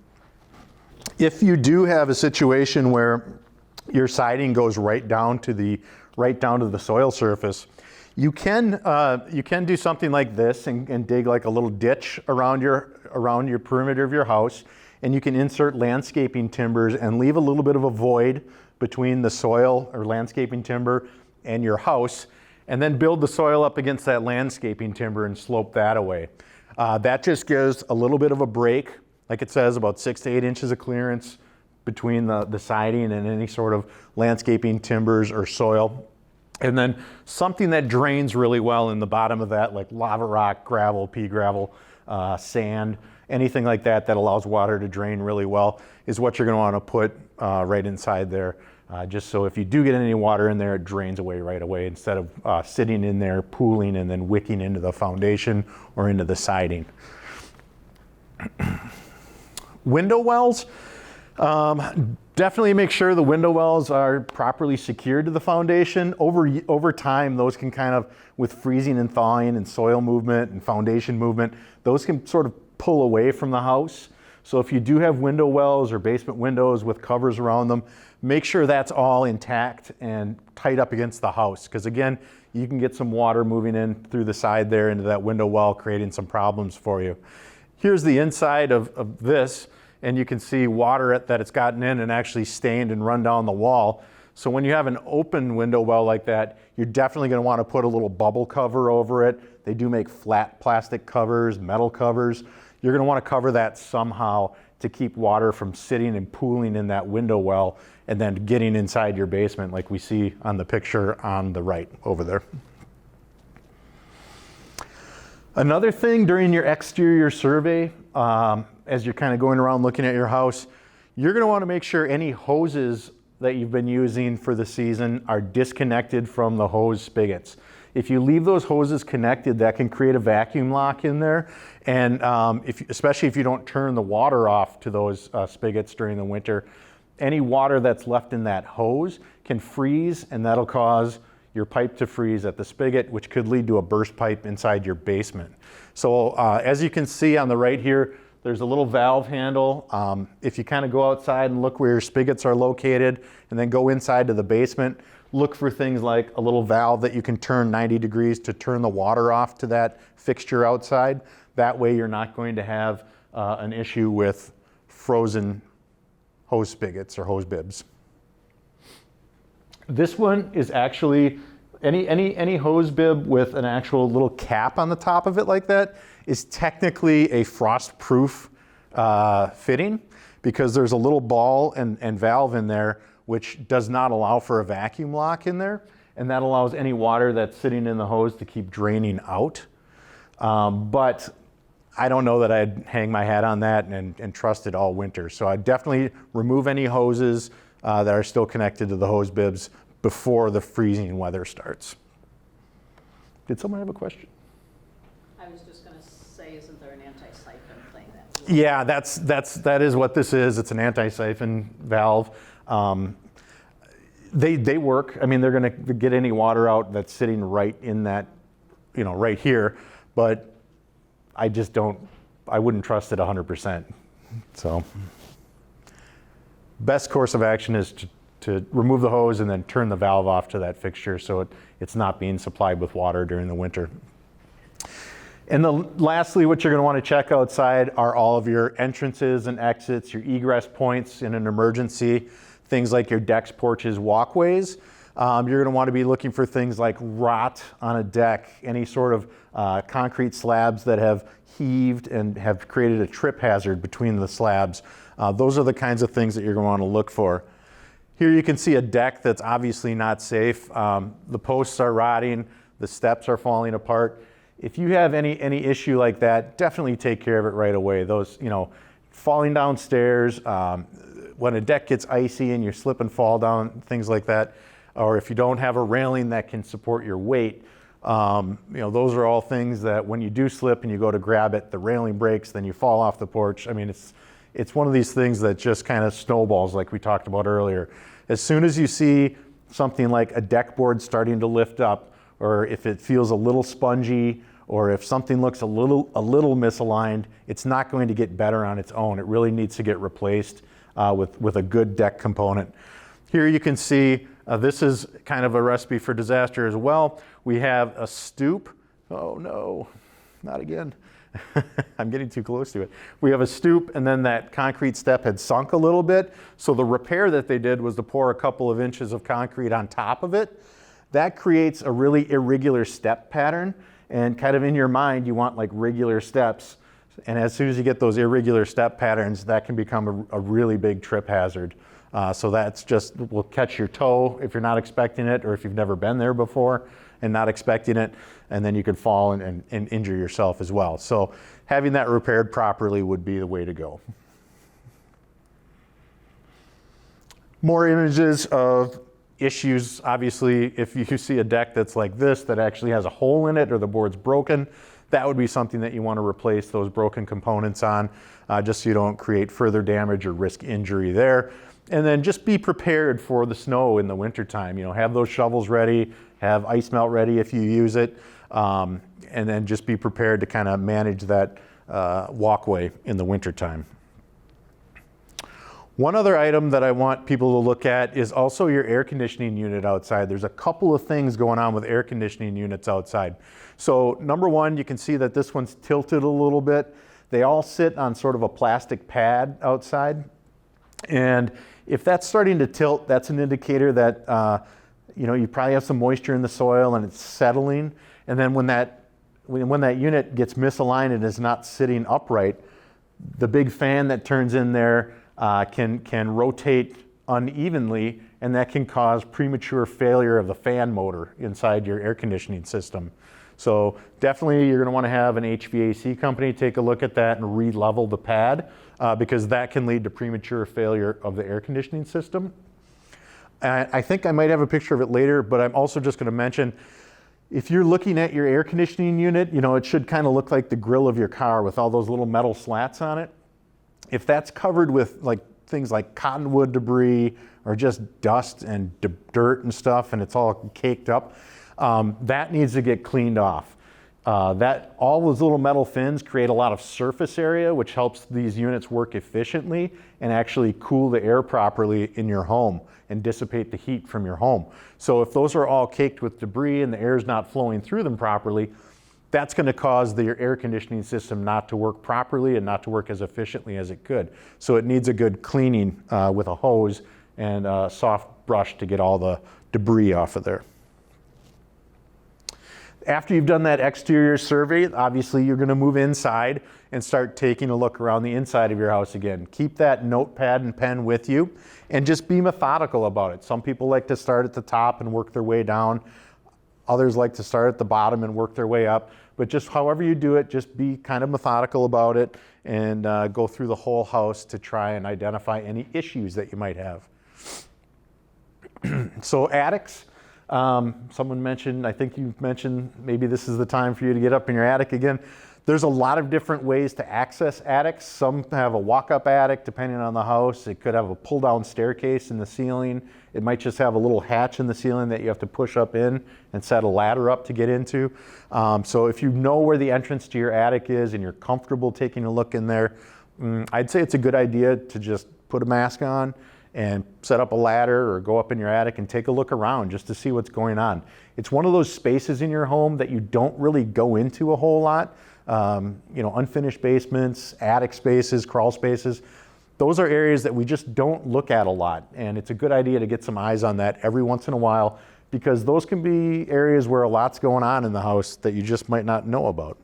If you do have a situation where your siding goes right down to the soil surface, you can do something like this and dig like a little ditch around your perimeter of your house, and you can insert landscaping timbers and leave a little bit of a void between the soil or landscaping timber and your house, and then build the soil up against that landscaping timber and slope that away. That just gives a little bit of a break, like it says, about 6 to 8 inches of clearance between the siding and any sort of landscaping timbers or soil. And then something that drains really well in the bottom of that, like lava rock, gravel, pea gravel, sand, anything like that that allows water to drain really well is what you're going to want to put right inside there. Just so if you do get any water in there, it drains away right away instead of sitting in there, pooling, and then wicking into the foundation or into the siding. Window wells. Definitely make sure the window wells are properly secured to the foundation. Over time, those can kind of, with freezing and thawing and soil movement and foundation movement, those can sort of pull away from the house. So if you do have window wells or basement windows with covers around them, make sure that's all intact and tight up against the house. Because again, you can get some water moving in through the side there into that window well, creating some problems for you. Here's the inside of this. And you can see water that it's gotten in and actually stained and run down the wall. So when you have an open window well like that, you're definitely going to want to put a little bubble cover over it. They do make flat plastic covers, metal covers. You're going to want to cover that somehow to keep water from sitting and pooling in that window well and then getting inside your basement like we see on the picture on the right over there. Another thing during your exterior survey, as you're kind of going around looking at your house, you're going to want to make sure any hoses that you've been using for the season are disconnected from the hose spigots. If you leave those hoses connected, that can create a vacuum lock in there. And especially if you don't turn the water off to those spigots during the winter, any water that's left in that hose can freeze, and that'll cause your pipe to freeze at the spigot, which could lead to a burst pipe inside your basement. So as you can see on the right here, there's a little valve handle. If you kind of go outside and look where your spigots are located and then go inside to the basement, look for things like a little valve that you can turn 90 degrees to turn the water off to that fixture outside. That way you're not going to have an issue with frozen hose spigots or hose bibs. This one is actually, any hose bib with an actual little cap on the top of it like that is technically a frost-proof fitting, because there's a little ball and valve in there which does not allow for a vacuum lock in there, and that allows any water that's sitting in the hose to keep draining out. But I don't know that I'd hang my hat on that and trust it all winter. So I'd definitely remove any hoses that are still connected to the hose bibs before the freezing weather starts. Did someone have a question?
I was just going to say, isn't there an anti-siphon thing?
Yeah, that is what this is. It's an anti-siphon valve. They work. I mean, they're going to get any water out that's sitting right in that, right here. But I wouldn't trust it 100%. So best course of action is to remove the hose and then turn the valve off to that fixture so it's not being supplied with water during the winter. And lastly, what you're going to want to check outside are all of your entrances and exits, your egress points in an emergency, things like your decks, porches, walkways. You're going to want to be looking for things like rot on a deck, any sort of concrete slabs that have heaved and have created a trip hazard between the slabs. Those are the kinds of things that you're going to want to look for. Here you can see a deck that's obviously not safe. The posts are rotting, the steps are falling apart. If you have any issue like that, definitely take care of it right away. Those, falling downstairs, when a deck gets icy and you slip and fall down, things like that, or if you don't have a railing that can support your weight, those are all things that when you do slip and you go to grab it, the railing breaks, then you fall off the porch. I mean, it's one of these things that just kind of snowballs like we talked about earlier. As soon as you see something like a deck board starting to lift up, or if it feels a little spongy, or if something looks a little misaligned, it's not going to get better on its own. It really needs to get replaced with a good deck component. Here you can see this is kind of a recipe for disaster as well. We have a stoop. Oh no, not again. I'm getting too close to it. We have a stoop, and then that concrete step had sunk a little bit. So the repair that they did was to pour a couple of inches of concrete on top of it. That creates a really irregular step pattern, and kind of in your mind you want like regular steps, and as soon as you get those irregular step patterns, that can become a really big trip hazard. So that's just, will catch your toe if you're not expecting it, or if you've never been there before and not expecting it, and then you could fall and injure yourself as well. So having that repaired properly would be the way to go. More images of issues. Obviously, if you see a deck that's like this that actually has a hole in it or the board's broken, that would be something that you want to replace those broken components on, just so you don't create further damage or risk injury there. And then just be prepared for the snow in the wintertime. Have those shovels ready, have ice melt ready if you use it, and then just be prepared to kind of manage that walkway in the wintertime. One other item that I want people to look at is also your air conditioning unit outside. There's a couple of things going on with air conditioning units outside. So number one, you can see that this one's tilted a little bit. They all sit on sort of a plastic pad outside. And if that's starting to tilt, that's an indicator that you probably have some moisture in the soil and it's settling. And then when that unit gets misaligned and is not sitting upright, the big fan that turns in there can rotate unevenly, and that can cause premature failure of the fan motor inside your air conditioning system. So definitely you're going to want to have an HVAC company take a look at that and re-level the pad, because that can lead to premature failure of the air conditioning system. I think I might have a picture of it later, but I'm also just going to mention, If you're looking at your air conditioning unit, it should kind of look like the grill of your car with all those little metal slats on it. If that's covered with things like cottonwood debris or just dust and dirt and stuff, and it's all caked up, that needs to get cleaned off. All those little metal fins create a lot of surface area, which helps these units work efficiently and actually cool the air properly in your home and dissipate the heat from your home. So if those are all caked with debris and the air is not flowing through them properly, that's going to cause your air conditioning system not to work properly and not to work as efficiently as it could. So it needs a good cleaning with a hose and a soft brush to get all the debris off of there. After you've done that exterior survey, obviously you're going to move inside and start taking a look around the inside of your house again. Keep that notepad and pen with you and just be methodical about it. Some people like to start at the top and work their way down. Others like to start at the bottom and work their way up. But just however you do it, just be kind of methodical about it and go through the whole house to try and identify any issues that you might have. So attics. Someone mentioned, I think you mentioned, maybe this is the time for you to get up in your attic again. There's a lot of different ways to access attics. Some have a walk-up attic depending on the house. It could have a pull-down staircase in the ceiling. It might just have a little hatch in the ceiling that you have to push up in and set a ladder up to get into. So if you know where the entrance to your attic is and you're comfortable taking a look in there, I'd say it's a good idea to just put a mask on and set up a ladder or go up in your attic and take a look around just to see what's going on. It's one of those spaces in your home that you don't really go into a whole lot. Unfinished basements, attic spaces, crawl spaces, those are areas that we just don't look at a lot. And it's a good idea to get some eyes on that every once in a while, because those can be areas where a lot's going on in the house that you just might not know about.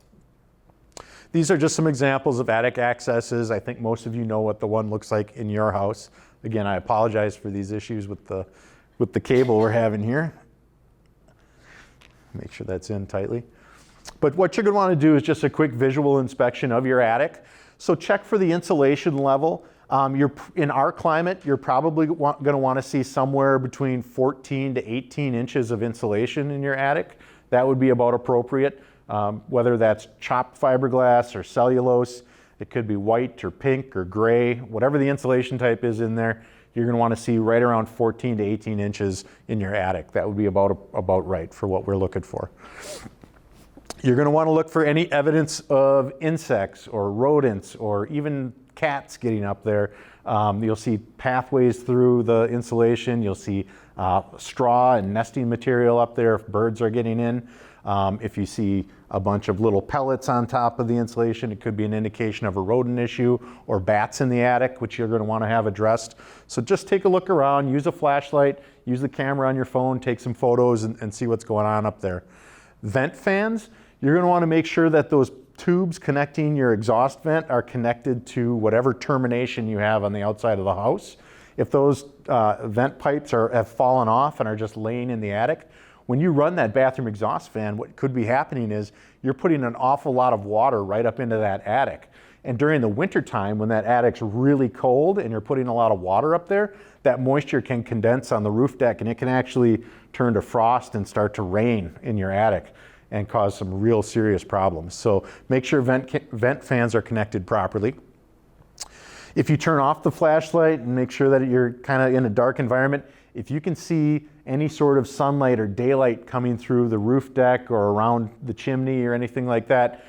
These are just some examples of attic accesses. I think most of you know what the one looks like in your house. Again, I apologize for these issues with the cable we're having here. Make sure that's in tightly. But what you're going to want to do is just a quick visual inspection of your attic. So check for the insulation level. In our climate, you're probably going to want to see somewhere between 14 to 18 inches of insulation in your attic. That would be about appropriate, whether that's chopped fiberglass or cellulose. It could be white or pink or gray, whatever the insulation type is in there, you're going to want to see right around 14 to 18 inches in your attic. That would be about right for what we're looking for. You're going to want to look for any evidence of insects or rodents or even cats getting up there. You'll see pathways through the insulation. You'll see straw and nesting material up there if birds are getting in. If you see a bunch of little pellets on top of the insulation, it could be an indication of a rodent issue or bats in the attic, which you're going to want to have addressed. So just take a look around, use a flashlight, use the camera on your phone, take some photos and see what's going on up there. Vent fans, you're going to want to make sure that those tubes connecting your exhaust vent are connected to whatever termination you have on the outside of the house. If those vent pipes have fallen off and are just laying in the attic, when you run that bathroom exhaust fan, what could be happening is you're putting an awful lot of water right up into that attic. And during the winter time, when that attic's really cold and you're putting a lot of water up there, that moisture can condense on the roof deck and it can actually turn to frost and start to rain in your attic and cause some real serious problems. So make sure vent fans are connected properly. If you turn off the flashlight and make sure that you're kind of in a dark environment, if you can see any sort of sunlight or daylight coming through the roof deck or around the chimney or anything like that,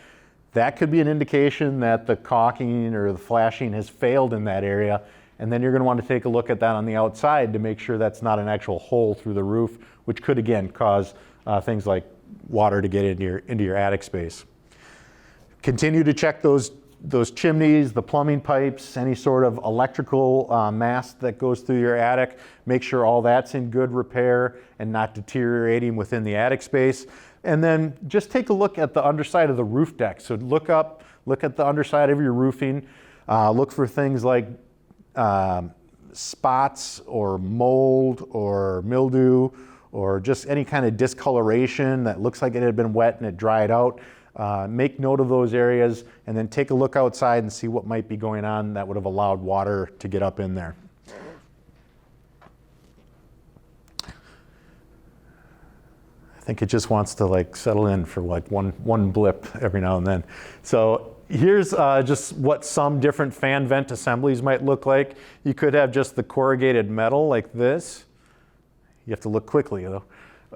that could be an indication that the caulking or the flashing has failed in that area. And then you're going to want to take a look at that on the outside to make sure that's not an actual hole through the roof, which could again cause things like water to get into your attic space. Continue to check those chimneys, the plumbing pipes, any sort of electrical mast that goes through your attic. Make sure all that's in good repair and not deteriorating within the attic space. And then just take a look at the underside of the roof deck. So look at the underside of your roofing. Look for things like spots or mold or mildew or just any kind of discoloration that looks like it had been wet and it dried out. Make note of those areas and then take a look outside and see what might be going on that would have allowed water to get up in there. I think it just wants to like settle in for like one blip every now and then. So here's just what some different fan vent assemblies might look like. You could have just the corrugated metal like this. You have to look quickly though.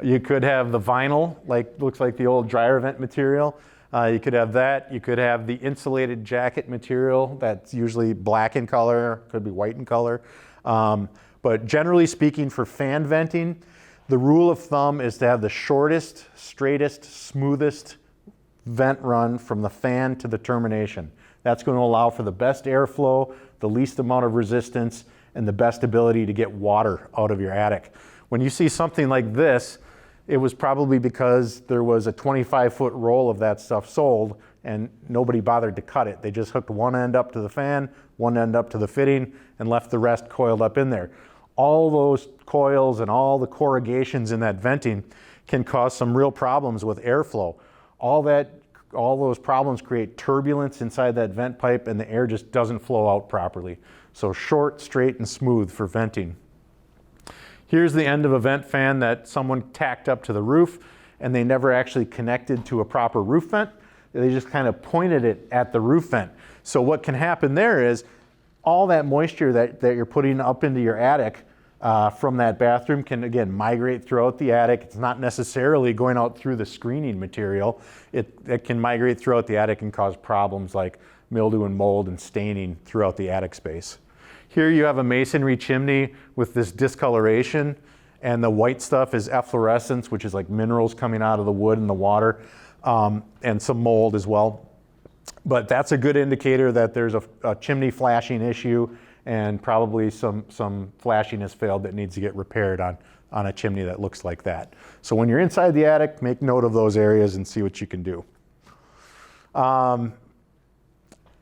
You could have the vinyl, like looks like the old dryer vent material. You could have that. You could have the insulated jacket material that's usually black in color, could be white in color. But generally speaking, for fan venting, the rule of thumb is to have the shortest, straightest, smoothest vent run from the fan to the termination. That's going to allow for the best airflow, the least amount of resistance, and the best ability to get water out of your attic. When you see something like this, it was probably because there was a 25-foot roll of that stuff sold and nobody bothered to cut it. They just hooked one end up to the fan, one end up to the fitting, and left the rest coiled up in there. All those coils and all the corrugations in that venting can cause some real problems with airflow. All those problems create turbulence inside that vent pipe and the air just doesn't flow out properly. So short, straight, and smooth for venting. Here's the end of a vent fan that someone tacked up to the roof and they never actually connected to a proper roof vent. They just kind of pointed it at the roof vent. So what can happen there is all that moisture that you're putting up into your attic from that bathroom can, again, migrate throughout the attic. It's not necessarily going out through the screening material. It can migrate throughout the attic and cause problems like mildew and mold and staining throughout the attic space. Here you have a masonry chimney with this discoloration, and the white stuff is efflorescence, which is like minerals coming out of the wood and the water, and some mold as well. But that's a good indicator that there's a chimney flashing issue, and probably some flashing has failed that needs to get repaired on a chimney that looks like that. So when you're inside the attic, make note of those areas and see what you can do.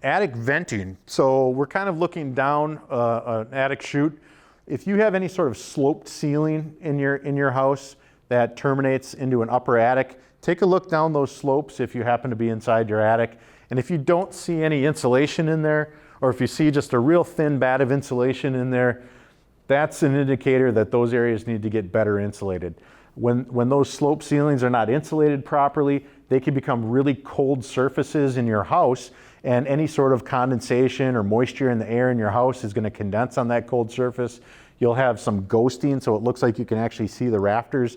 Attic venting. So we're kind of looking down an attic chute. If you have any sort of sloped ceiling in your house that terminates into an upper attic, take a look down those slopes if you happen to be inside your attic. And if you don't see any insulation in there, or if you see just a real thin band of insulation in there, that's an indicator that those areas need to get better insulated. When those slope ceilings are not insulated properly, they can become really cold surfaces in your house, and any sort of condensation or moisture in the air in your house is going to condense on that cold surface. You'll have some ghosting, so it looks like you can actually see the rafters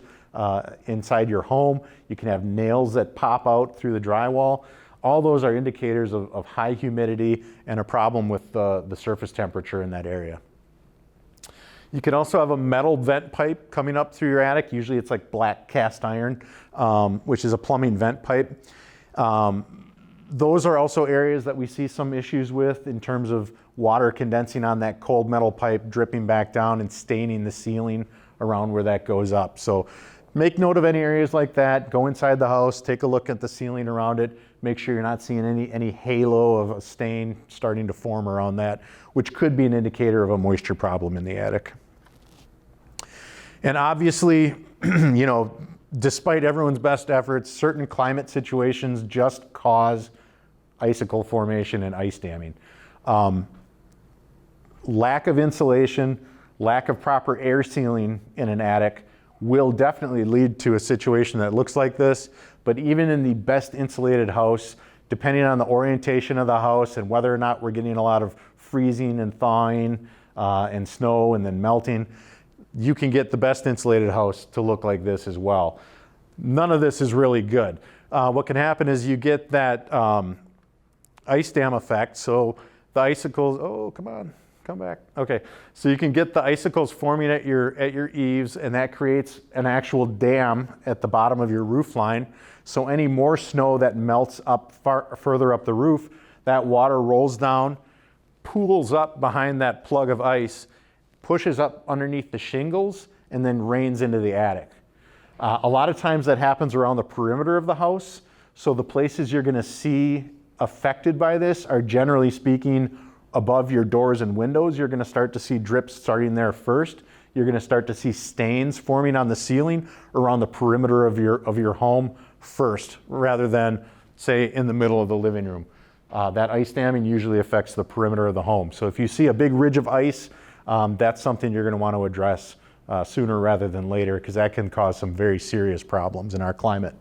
inside your home. You can have nails that pop out through the drywall. All those are indicators of high humidity and a problem with the surface temperature in that area. You can also have a metal vent pipe coming up through your attic. Usually it's like black cast iron, which is a plumbing vent pipe. Those are also areas that we see some issues with in terms of water condensing on that cold metal pipe, dripping back down and staining the ceiling around where that goes up. So make note of any areas like that. Go inside the house, take a look at the ceiling around it. Make sure you're not seeing any halo of a stain starting to form around that, which could be an indicator of a moisture problem in the attic. And obviously, you know, despite everyone's best efforts, certain climate situations just cause icicle formation and ice damming. Lack of insulation, lack of proper air sealing in an attic will definitely lead to a situation that looks like this. But even in the best insulated house, depending on the orientation of the house and whether or not we're getting a lot of freezing and thawing and snow and then melting, you can get the best insulated house to look like this as well. None of this is really good. What can happen is you get that ice dam effect. So the icicles, oh, come on, come back. Okay, so you can get the icicles forming at your eaves, and that creates an actual dam at the bottom of your roof line. So any more snow that melts up further up the roof, that water rolls down, pools up behind that plug of ice, pushes up underneath the shingles, and then rains into the attic. A lot of times that happens around the perimeter of the house. So the places you're going to see affected by this are, generally speaking, above your doors and windows. You're going to start to see drips starting there first. You're going to start to see stains forming on the ceiling around the perimeter of your home first, rather than, say, in the middle of the living room. That ice damming usually affects the perimeter of the home. So if you see a big ridge of ice, that's something you're going to want to address sooner rather than later, because that can cause some very serious problems in our climate.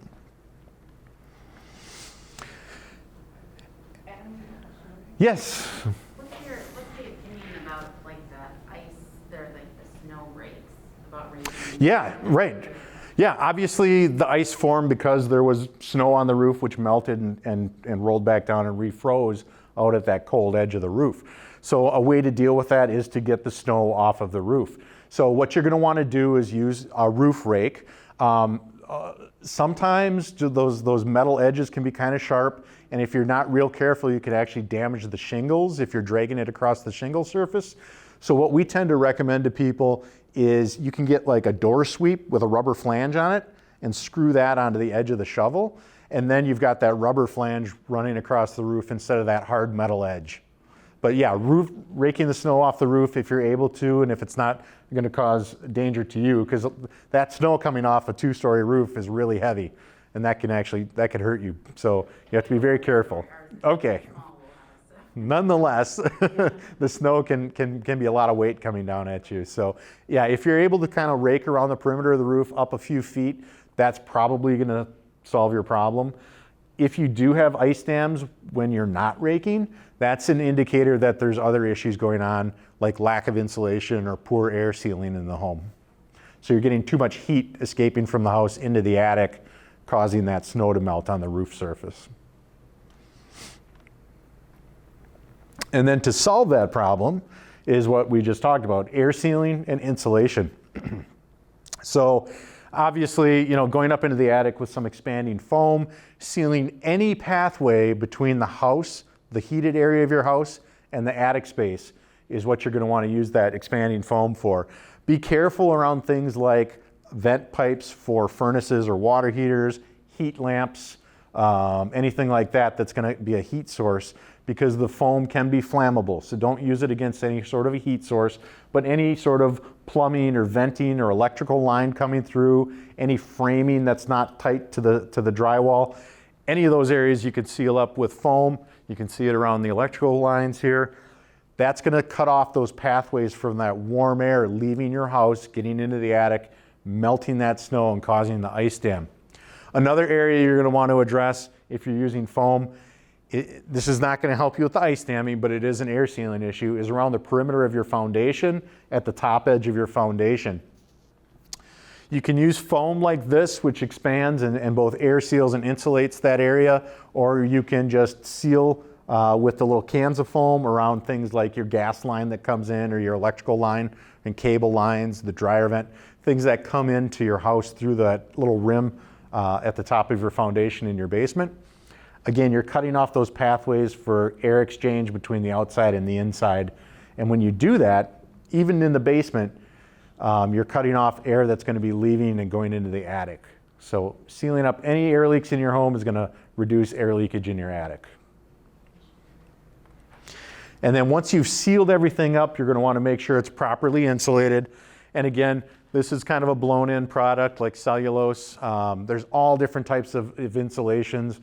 Adam,
Yes.
what's the opinion about like the ice, like the snow rakes, about raking?
Yeah, right. Yeah, obviously the ice formed because there was snow on the roof, which melted and rolled back down and refroze out at that cold edge of the roof. So a way to deal with that is to get the snow off of the roof. So what you're going to want to do is use a roof rake. Sometimes those metal edges can be kind of sharp, and if you're not real careful, you can actually damage the shingles if you're dragging it across the shingle surface. So what we tend to recommend to people is you can get like a door sweep with a rubber flange on it and screw that onto the edge of the shovel, and then you've got that rubber flange running across the roof instead of that hard metal edge. But yeah, raking the snow off the roof if you're able to, and if it's not going to cause danger to you, because that snow coming off a 2-story roof is really heavy, and that could hurt you. So you have to be very careful. Okay. Nonetheless, the snow can be a lot of weight coming down at you. So yeah, if you're able to kind of rake around the perimeter of the roof up a few feet, that's probably going to solve your problem. If you do have ice dams when you're not raking, that's an indicator that there's other issues going on, like lack of insulation or poor air sealing in the home. So you're getting too much heat escaping from the house into the attic, causing that snow to melt on the roof surface. And then to solve that problem is what we just talked about, air sealing and insulation. So obviously, going up into the attic with some expanding foam, sealing any pathway between the house, the heated area of your house, and the attic space is what you're going to want to use that expanding foam for. Be careful around things like vent pipes for furnaces or water heaters, heat lamps, anything like that that's going to be a heat source, because the foam can be flammable. So don't use it against any sort of a heat source, but any sort of plumbing or venting or electrical line coming through, any framing that's not tight to the drywall, any of those areas you can seal up with foam. You can see it around the electrical lines here. That's going to cut off those pathways from that warm air leaving your house, getting into the attic, melting that snow and causing the ice dam. Another area you're going to want to address if you're using foam, this is not going to help you with the ice damming, but it is an air sealing issue, is around the perimeter of your foundation at the top edge of your foundation. You can use foam like this, which expands and both air seals and insulates that area, or you can just seal with the little cans of foam around things like your gas line that comes in, or your electrical line and cable lines, the dryer vent, things that come into your house through that little rim at the top of your foundation in your basement. Again, you're cutting off those pathways for air exchange between the outside and the inside. And when you do that, even in the basement, you're cutting off air that's going to be leaving and going into the attic. So sealing up any air leaks in your home is going to reduce air leakage in your attic. And then once you've sealed everything up, you're going to want to make sure it's properly insulated. And again, this is kind of a blown-in product like cellulose. There's all different types of insulations.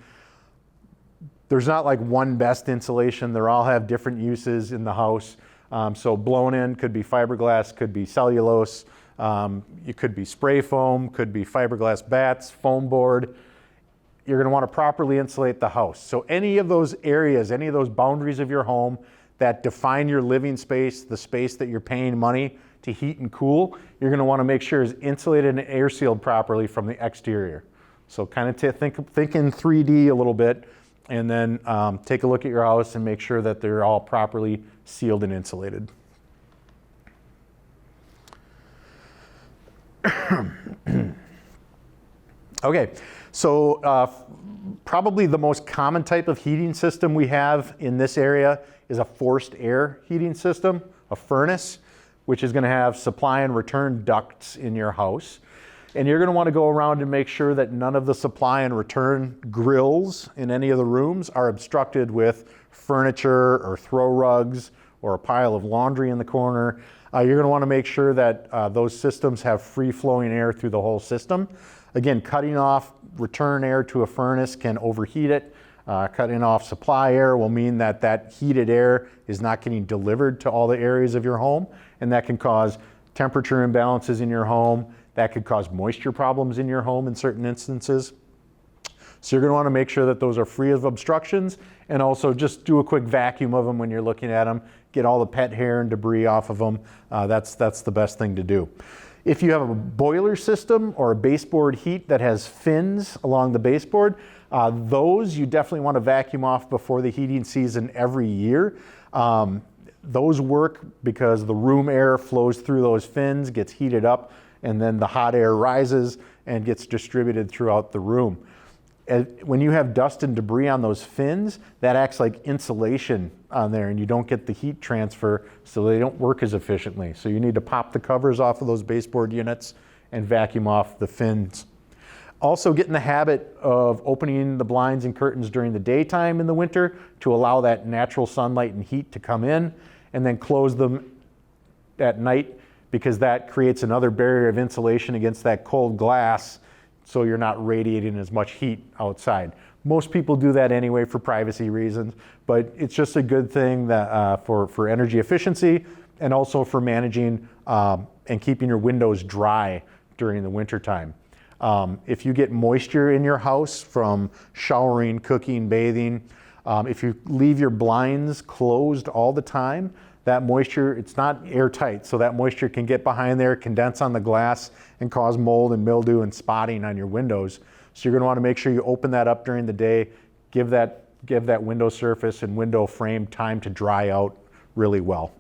There's not like one best insulation. They all have different uses in the house. So blown in could be fiberglass, could be cellulose, it could be spray foam, could be fiberglass bats, foam board. You're going to want to properly insulate the house. So any of those areas, any of those boundaries of your home that define your living space, the space that you're paying money to heat and cool, you're going to want to make sure is insulated and air sealed properly from the exterior. So kind of think in 3D a little bit, and then take a look at your house and make sure that they're all properly sealed and insulated. Okay, so probably the most common type of heating system we have in this area is a forced air heating system, a furnace, which is going to have supply and return ducts in your house. And you're going to want to go around and make sure that none of the supply and return grills in any of the rooms are obstructed with furniture or throw rugs or a pile of laundry in the corner. You're going to want to make sure that those systems have free flowing air through the whole system. Again, cutting off return air to a furnace can overheat it. Cutting off supply air will mean that that heated air is not getting delivered to all the areas of your home, and that can cause temperature imbalances in your home. That could cause moisture problems in your home in certain instances. So you're going to want to make sure that those are free of obstructions, and also just do a quick vacuum of them when you're looking at them. Get all the pet hair and debris off of them. That's the best thing to do. If you have a boiler system or a baseboard heat that has fins along the baseboard, those you definitely want to vacuum off before the heating season every year. Those work because the room air flows through those fins, gets heated up, and then the hot air rises and gets distributed throughout the room. When you have dust and debris on those fins, that acts like insulation on there, and you don't get the heat transfer, so they don't work as efficiently. So you need to pop the covers off of those baseboard units and vacuum off the fins. Also, get in the habit of opening the blinds and curtains during the daytime in the winter to allow that natural sunlight and heat to come in, and then close them at night, because that creates another barrier of insulation against that cold glass, so you're not radiating as much heat outside. Most people do that anyway for privacy reasons, but it's just a good thing that for energy efficiency, and also for managing and keeping your windows dry during the winter time. If you get moisture in your house from showering, cooking, bathing, if you leave your blinds closed all the time, that moisture, it's not airtight, so that moisture can get behind there, condense on the glass, and cause mold and mildew and spotting on your windows. So you're going to want to make sure you open that up during the day, give that window surface and window frame time to dry out really well.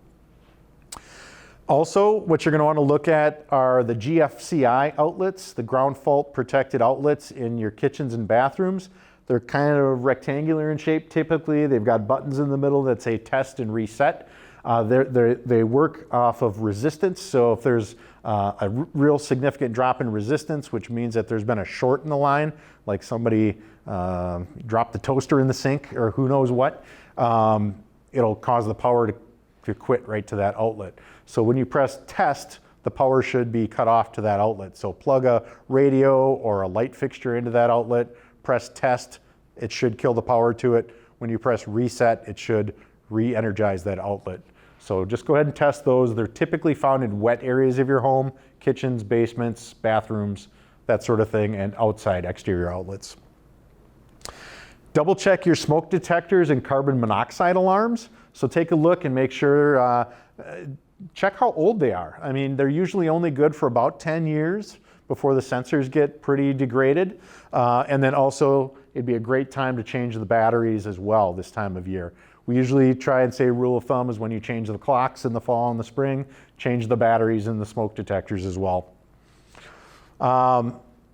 Also, what you're going to want to look at are the GFCI outlets, the ground fault protected outlets in your kitchens and bathrooms. They're kind of rectangular in shape typically. They've got buttons in the middle that say test and reset. They work off of resistance, so if there's a real significant drop in resistance, which means that there's been a short in the line, like somebody dropped the toaster in the sink or who knows what, it'll cause the power to quit right to that outlet. So when you press test, the power should be cut off to that outlet. So plug a radio or a light fixture into that outlet, press test, it should kill the power to it. When you press reset, it should re-energize that outlet. So just go ahead and test those. They're typically found in wet areas of your home, kitchens, basements, bathrooms, that sort of thing, and outside exterior outlets. Double check your smoke detectors and carbon monoxide alarms. So take a look and make sure, check how old they are. I mean, they're usually only good for about 10 years before the sensors get pretty degraded. And then also, it'd be a great time to change the batteries as well this time of year. We usually try and say rule of thumb is when you change the clocks in the fall and the spring, change the batteries and the smoke detectors as well.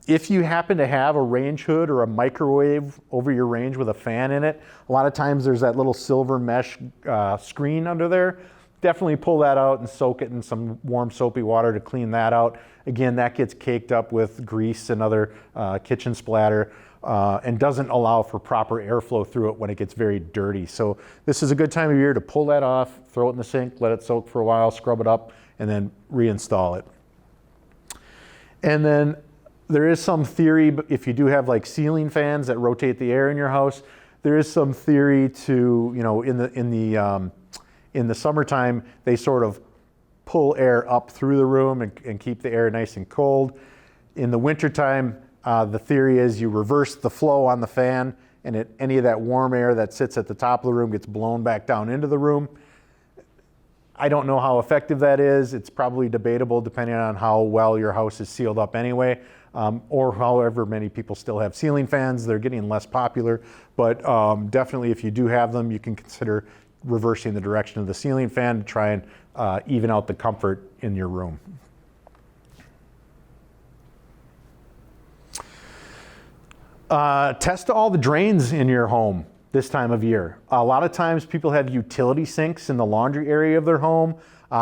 If you happen to have a range hood or a microwave over your range with a fan in it, a lot of times there's that little silver mesh screen under there. Definitely pull that out and soak it in some warm soapy water to clean that out. Again, that gets caked up with grease and other kitchen splatter. And doesn't allow for proper airflow through it when it gets very dirty. So this is a good time of year to pull that off, throw it in the sink, let it soak for a while, scrub it up, and then reinstall it. And then there is some theory, if you do have like ceiling fans that rotate the air in your house, there is some theory to, you know, in the summertime, they sort of pull air up through the room and keep the air nice and cold. In the wintertime, the theory is you reverse the flow on the fan, and any of that warm air that sits at the top of the room gets blown back down into the room. I don't know how effective that is. It's probably debatable depending on how well your house is sealed up anyway, or however many people still have ceiling fans. They're getting less popular, but definitely if you do have them, you can consider reversing the direction of the ceiling fan to try and even out the comfort in your room. Test all the drains in your home this time of year. A lot of times people have utility sinks in the laundry area of their home.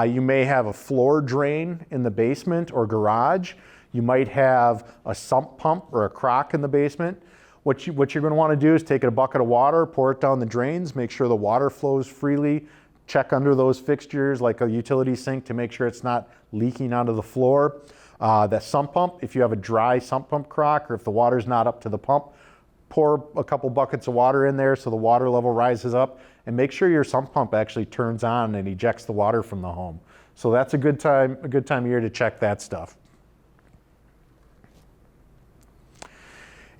You may have a floor drain in the basement or garage. You might have a sump pump or a crock in the basement. What you're going to want to do is take a bucket of water, pour it down the drains, make sure the water flows freely, check under those fixtures like a utility sink to make sure it's not leaking onto the floor. That sump pump, if you have a dry sump pump crock or if the water's not up to the pump, pour a couple buckets of water in there so the water level rises up, and make sure your sump pump actually turns on and ejects the water from the home. So that's a good time of year to check that stuff.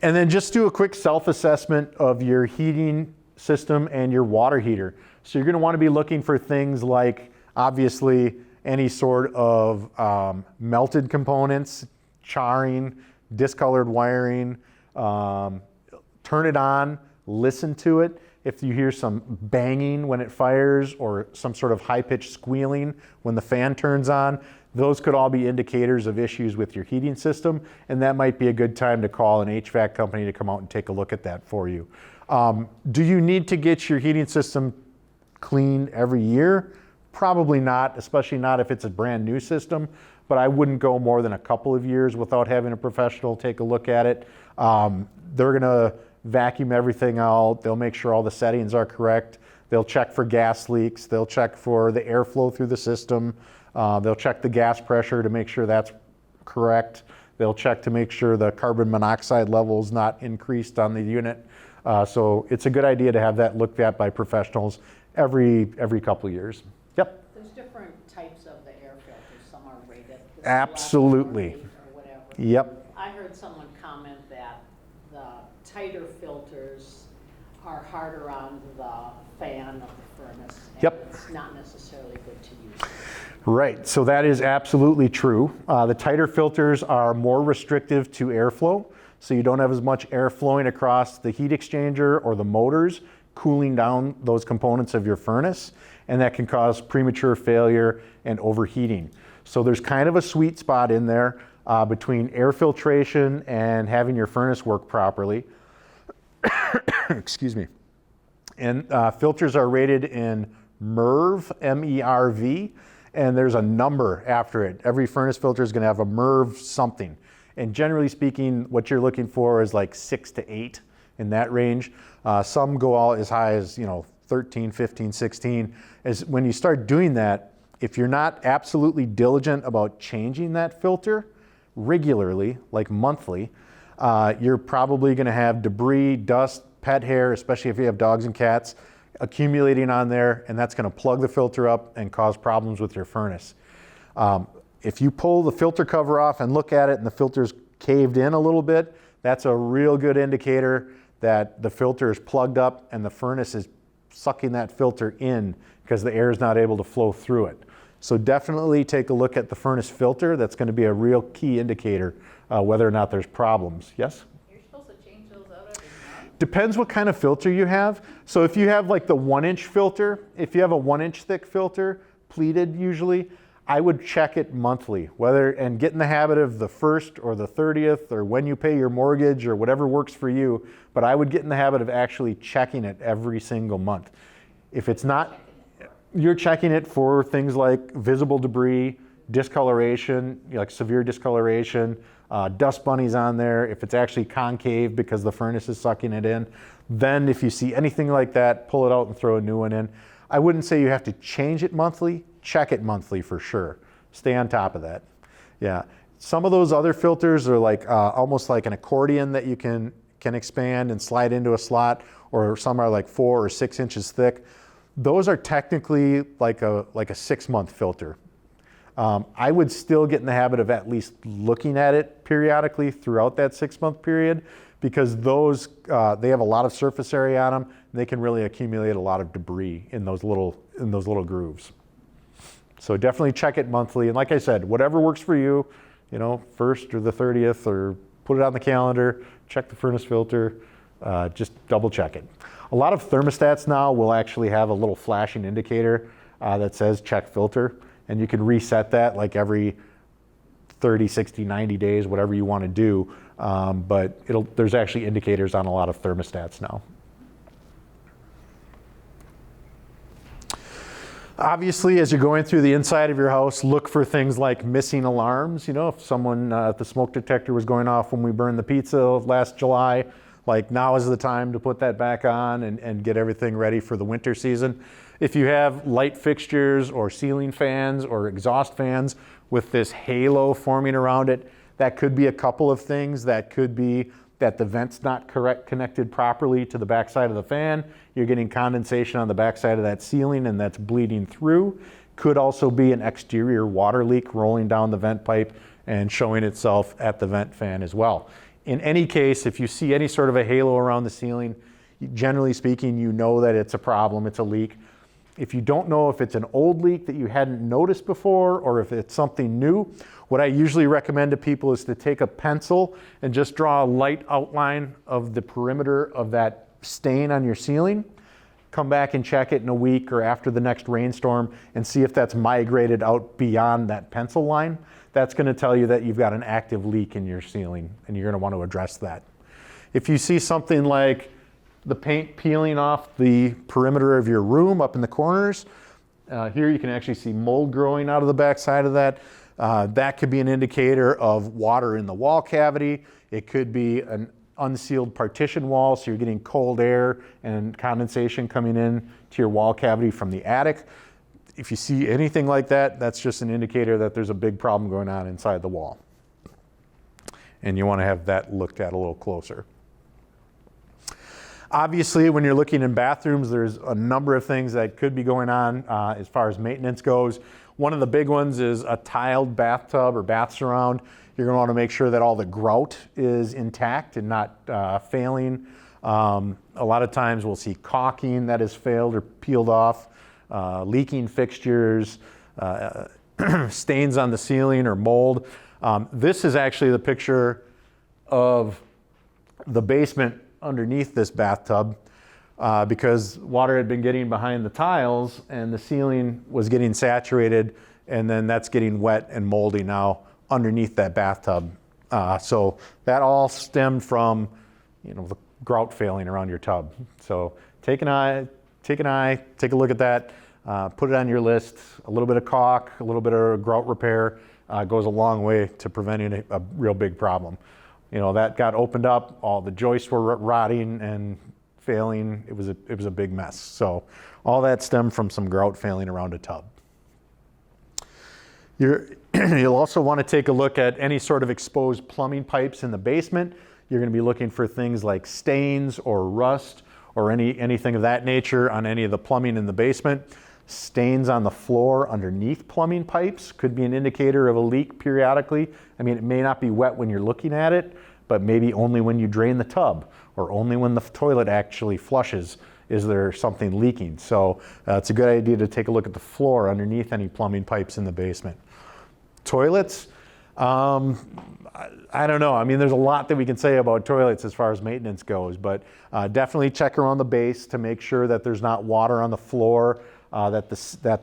And then just do a quick self-assessment of your heating system and your water heater. So you're going to want to be looking for things like, obviously, any sort of melted components, charring, discolored wiring. Turn it on, listen to it. If you hear some banging when it fires or some sort of high-pitched squealing when the fan turns on, those could all be indicators of issues with your heating system, and that might be a good time to call an HVAC company to come out and take a look at that for you. Do you need to get your heating system cleaned every year? Probably not, especially not if it's a brand new system, but I wouldn't go more than a couple of years without having a professional take a look at it. They're gonna vacuum everything out. They'll make sure all the settings are correct. They'll check for gas leaks. They'll check for the airflow through the system. They'll check the gas pressure to make sure that's correct. They'll check to make sure the carbon monoxide level is not increased on the unit. So it's a good idea to have that looked at by professionals every couple of years. Yep.
There's different types of the air filters. Some are rated. this is
Absolutely.
level 8 or whatever.
Yep.
I heard someone comment that the tighter filters are harder on the fan of the furnace. And
Yep.
it's not necessarily good to use.
Right, so that is absolutely true. The tighter filters are more restrictive to airflow, so you don't have as much air flowing across the heat exchanger or the motors, cooling down those components of your furnace, and that can cause premature failure and overheating. So there's kind of a sweet spot in there between air filtration and having your furnace work properly. Excuse me. And filters are rated in MERV, M-E-R-V, and there's a number after it. Every furnace filter is going to have a MERV something. And generally speaking, what you're looking for is like 6 to 8 in that range. Some go out as high as 13, 15, 16. As when you start doing that, if you're not absolutely diligent about changing that filter regularly, like monthly, you're probably going to have debris, dust, pet hair, especially if you have dogs and cats, accumulating on there, and that's going to plug the filter up and cause problems with your furnace. If you pull the filter cover off and look at it and the filter's caved in a little bit, that's a real good indicator that the filter is plugged up and the furnace is sucking that filter in because the air is not able to flow through it. So definitely take a look at the furnace filter. That's going to be a real key indicator whether or not there's problems. Yes?
You're supposed to change those out every month?
Depends what kind of filter you have. So if you have like the 1-inch filter, if you have a 1-inch thick filter, pleated usually, I would check it monthly, and get in the habit of the 1st or the 30th or when you pay your mortgage or whatever works for you, but I would get in the habit of actually checking it every single month. If it's not, you're checking it for things like visible debris, discoloration, like severe discoloration, dust bunnies on there, if it's actually concave because the furnace is sucking it in. Then if you see anything like that, pull it out and throw a new one in. I wouldn't say you have to change it monthly, check it monthly for sure. Stay on top of that. Yeah, some of those other filters are like almost like an accordion that you can expand and slide into a slot, or some are like 4 or 6 inches thick. Those are technically like a 6-month filter. I would still get in the habit of at least looking at it periodically throughout that 6-month period, because those they have a lot of surface area on them, and they can really accumulate a lot of debris in those little grooves. So definitely check it monthly, and like I said, whatever works for you, 1st or the 30th, or put it on the calendar, check the furnace filter, just double check it. A lot of thermostats now will actually have a little flashing indicator that says check filter, and you can reset that like every 30, 60, 90 days, whatever you want to do, but there's actually indicators on a lot of thermostats now. Obviously, as you're going through the inside of your house, look for things like missing alarms. If if the smoke detector was going off when we burned the pizza last July, like now is the time to put that back on and get everything ready for the winter season. If you have light fixtures or ceiling fans or exhaust fans with this halo forming around it, that could be a couple of things. That could be that the vent's not connected properly to the backside of the fan. You're getting condensation on the backside of that ceiling and that's bleeding through. Could also be an exterior water leak rolling down the vent pipe and showing itself at the vent fan as well. In any case, if you see any sort of a halo around the ceiling, generally speaking, you know that it's a problem, it's a leak. If you don't know if it's an old leak that you hadn't noticed before or if it's something new, what I usually recommend to people is to take a pencil and just draw a light outline of the perimeter of that stain on your ceiling. Come back and check it in a week or after the next rainstorm and see if that's migrated out beyond that pencil line. That's going to tell you that you've got an active leak in your ceiling and you're going to want to address that. If you see something like the paint peeling off the perimeter of your room up in the corners, here you can actually see mold growing out of the back side of that. That could be an indicator of water in the wall cavity. It could be an unsealed partition wall, so you're getting cold air and condensation coming in to your wall cavity from the attic. If you see anything like that, that's just an indicator that there's a big problem going on inside the wall. And you want to have that looked at a little closer. Obviously, when you're looking in bathrooms, there's a number of things that could be going on as far as maintenance goes. One of the big ones is a tiled bathtub or bath surround. You're going to want to make sure that all the grout is intact and not failing. A lot of times we'll see caulking that has failed or peeled off, leaking fixtures, stains on the ceiling or mold. This is actually the picture of the basement underneath this bathtub because water had been getting behind the tiles and the ceiling was getting saturated, and then that's getting wet and moldy now underneath that bathtub. So that all stemmed from, the grout failing around your tub. So take a look at that, put it on your list. A little bit of caulk, a little bit of grout repair goes a long way to preventing a real big problem. That got opened up, all the joists were rotting and failing. It was a big mess. So all that stemmed from some grout failing around a tub. You'll also want to take a look at any sort of exposed plumbing pipes in the basement. You're going to be looking for things like stains or rust or anything of that nature on any of the plumbing in the basement. Stains on the floor underneath plumbing pipes could be an indicator of a leak periodically. I mean, it may not be wet when you're looking at it, but maybe only when you drain the tub or only when the toilet actually flushes is there something leaking. So it's a good idea to take a look at the floor underneath any plumbing pipes in the basement. Toilets, I don't know. I mean, there's a lot that we can say about toilets as far as maintenance goes, but definitely check around the base to make sure that there's not water on the floor, that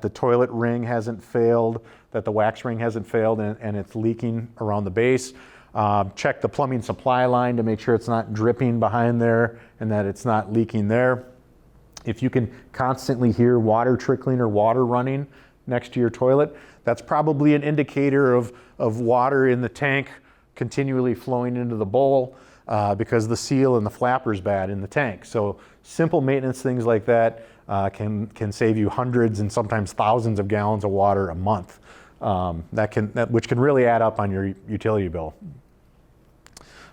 the toilet ring hasn't failed, that the wax ring hasn't failed and it's leaking around the base. Check the plumbing supply line to make sure it's not dripping behind there and that it's not leaking there. If you can constantly hear water trickling or water running next to your toilet, that's probably an indicator of water in the tank continually flowing into the bowl because the seal and the flapper is bad in the tank. So simple maintenance things like that can save you hundreds and sometimes thousands of gallons of water a month, which can really add up on your utility bill.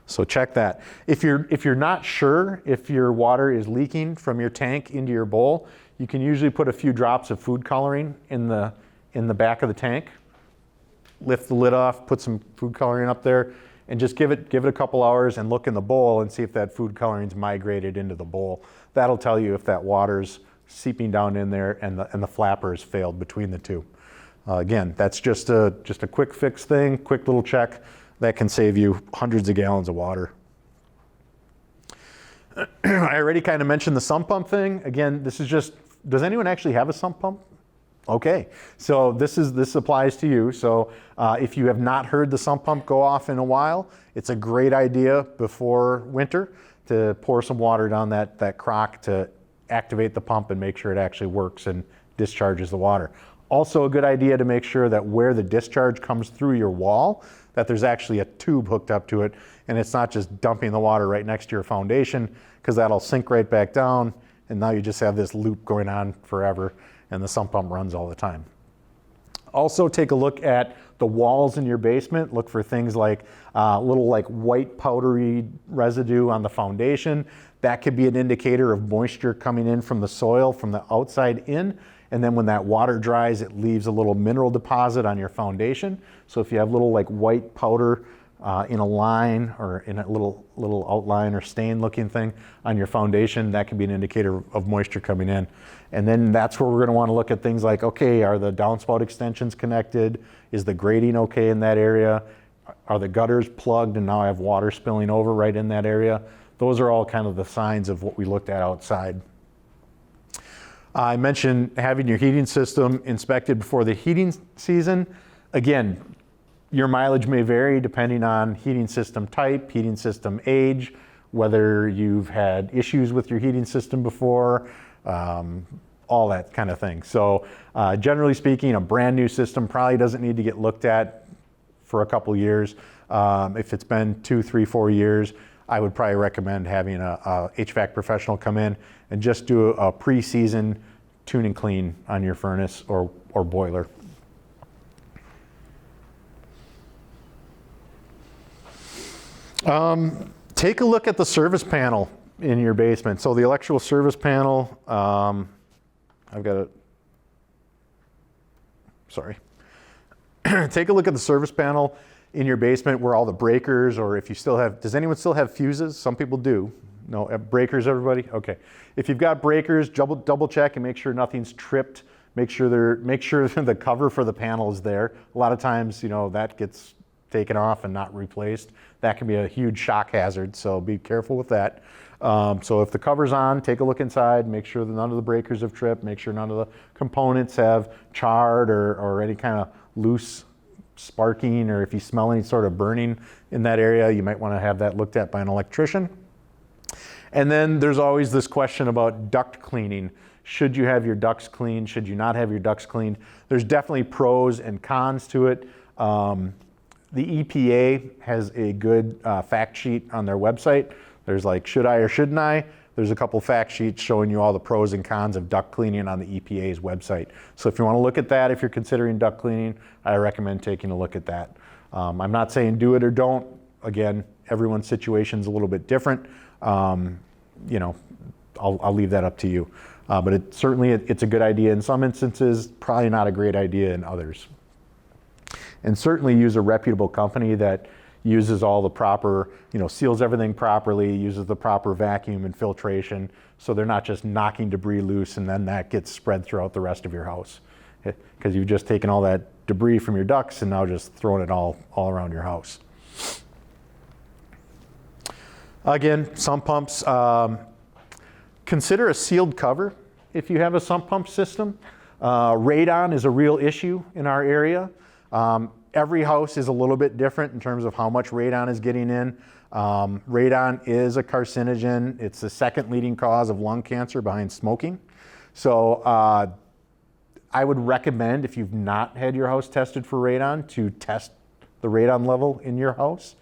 So check that. If you're not sure if your water is leaking from your tank into your bowl, you can usually put a few drops of food coloring in the back of the tank. Lift the lid off, put some food coloring up there, and just give it a couple hours and look in the bowl and see if that food coloring's migrated into the bowl. That'll tell you if that water's seeping down in there and the flappers failed between the two. Again, that's just a quick fix thing, quick little check that can save you hundreds of gallons of water. I already kind of mentioned the sump pump thing. Again, this is just, does anyone actually have a sump pump? Okay, so this applies to you. So if you have not heard the sump pump go off in a while, it's a great idea before winter to pour some water down that crock to activate the pump and make sure it actually works and discharges the water. Also a good idea to make sure that where the discharge comes through your wall, that there's actually a tube hooked up to it and it's not just dumping the water right next to your foundation, because that'll sink right back down and now you just have this loop going on forever and the sump pump runs all the time. Also take a look at the walls in your basement. Look for things like little white powdery residue on the foundation. That could be an indicator of moisture coming in from the soil from the outside in, And then when that water dries, it leaves a little mineral deposit on your foundation. So if you have little like white powder in a line or in a little outline or stain looking thing on your foundation, that can be an indicator of moisture coming in. And then that's where we're going to want to look at things like, okay, are the downspout extensions connected? Is the grading okay in that area? Are the gutters plugged and now I have water spilling over right in that area? Those are all kind of the signs of what we looked at outside. I mentioned having your heating system inspected before the heating season. Again, your mileage may vary depending on heating system type, heating system age, whether you've had issues with your heating system before, all that kind of thing. So generally speaking, a brand new system probably doesn't need to get looked at for a couple years. If it's been 2, 3, 4 years, I would probably recommend having a HVAC professional come in and just do a pre-season tune and clean on your furnace or boiler. Take a look at the service panel in your basement. So the electrical service panel, I've got it, sorry. Take a look at the service panel in your basement where all the breakers, or if you still have, does anyone still have fuses? Some people do. No, breakers, everybody? Okay. If you've got breakers, double check and make sure nothing's tripped. Make sure the cover for the panel is there. A lot of times, that gets taken off and not replaced. That can be a huge shock hazard, so be careful with that. So if the cover's on, take a look inside, make sure that none of the breakers have tripped, make sure none of the components have charred or any kind of loose sparking, or if you smell any sort of burning in that area, you might want to have that looked at by an electrician. And then there's always this question about duct cleaning. Should you have your ducts cleaned? Should you not have your ducts cleaned? There's definitely pros and cons to it. The EPA has a good fact sheet on their website. There's like, should I or shouldn't I? There's a couple fact sheets showing you all the pros and cons of duct cleaning on the EPA's website. So if you want to look at that, if you're considering duct cleaning, I recommend taking a look at that. I'm not saying do it or don't. Again, everyone's situation's a little bit different. I'll leave that up to you. But it's a good idea in some instances, probably not a great idea in others. And certainly use a reputable company that uses all the proper, seals everything properly, uses the proper vacuum and filtration, so they're not just knocking debris loose and then that gets spread throughout the rest of your house. Because you've just taken all that debris from your ducts and now just throwing it all around your house. Again, sump pumps. Consider a sealed cover if you have a sump pump system. Radon is a real issue in our area. Every house is a little bit different in terms of how much radon is getting in. Radon is a carcinogen. It's the second leading cause of lung cancer behind smoking. So I would recommend, if you've not had your house tested for radon, to test the radon level in your house.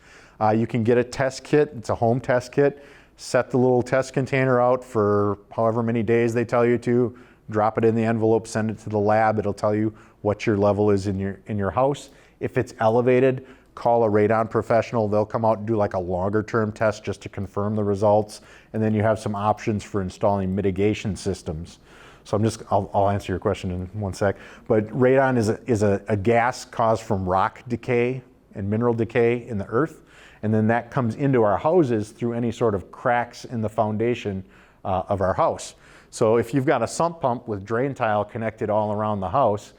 You can get a test kit. It's a home test kit. Set the little test container out for however many days they tell you to. Drop it in the envelope, send it to the lab. It'll tell you what your level is in your house. If it's elevated, call a radon professional. They'll come out and do like a longer term test just to confirm the results. And then you have some options for installing mitigation systems. So I'll answer your question in one sec. But radon is a gas caused from rock decay and mineral decay in the earth. And then that comes into our houses through any sort of cracks in the foundation of our house. So if you've got a sump pump with drain tile connected all around the house,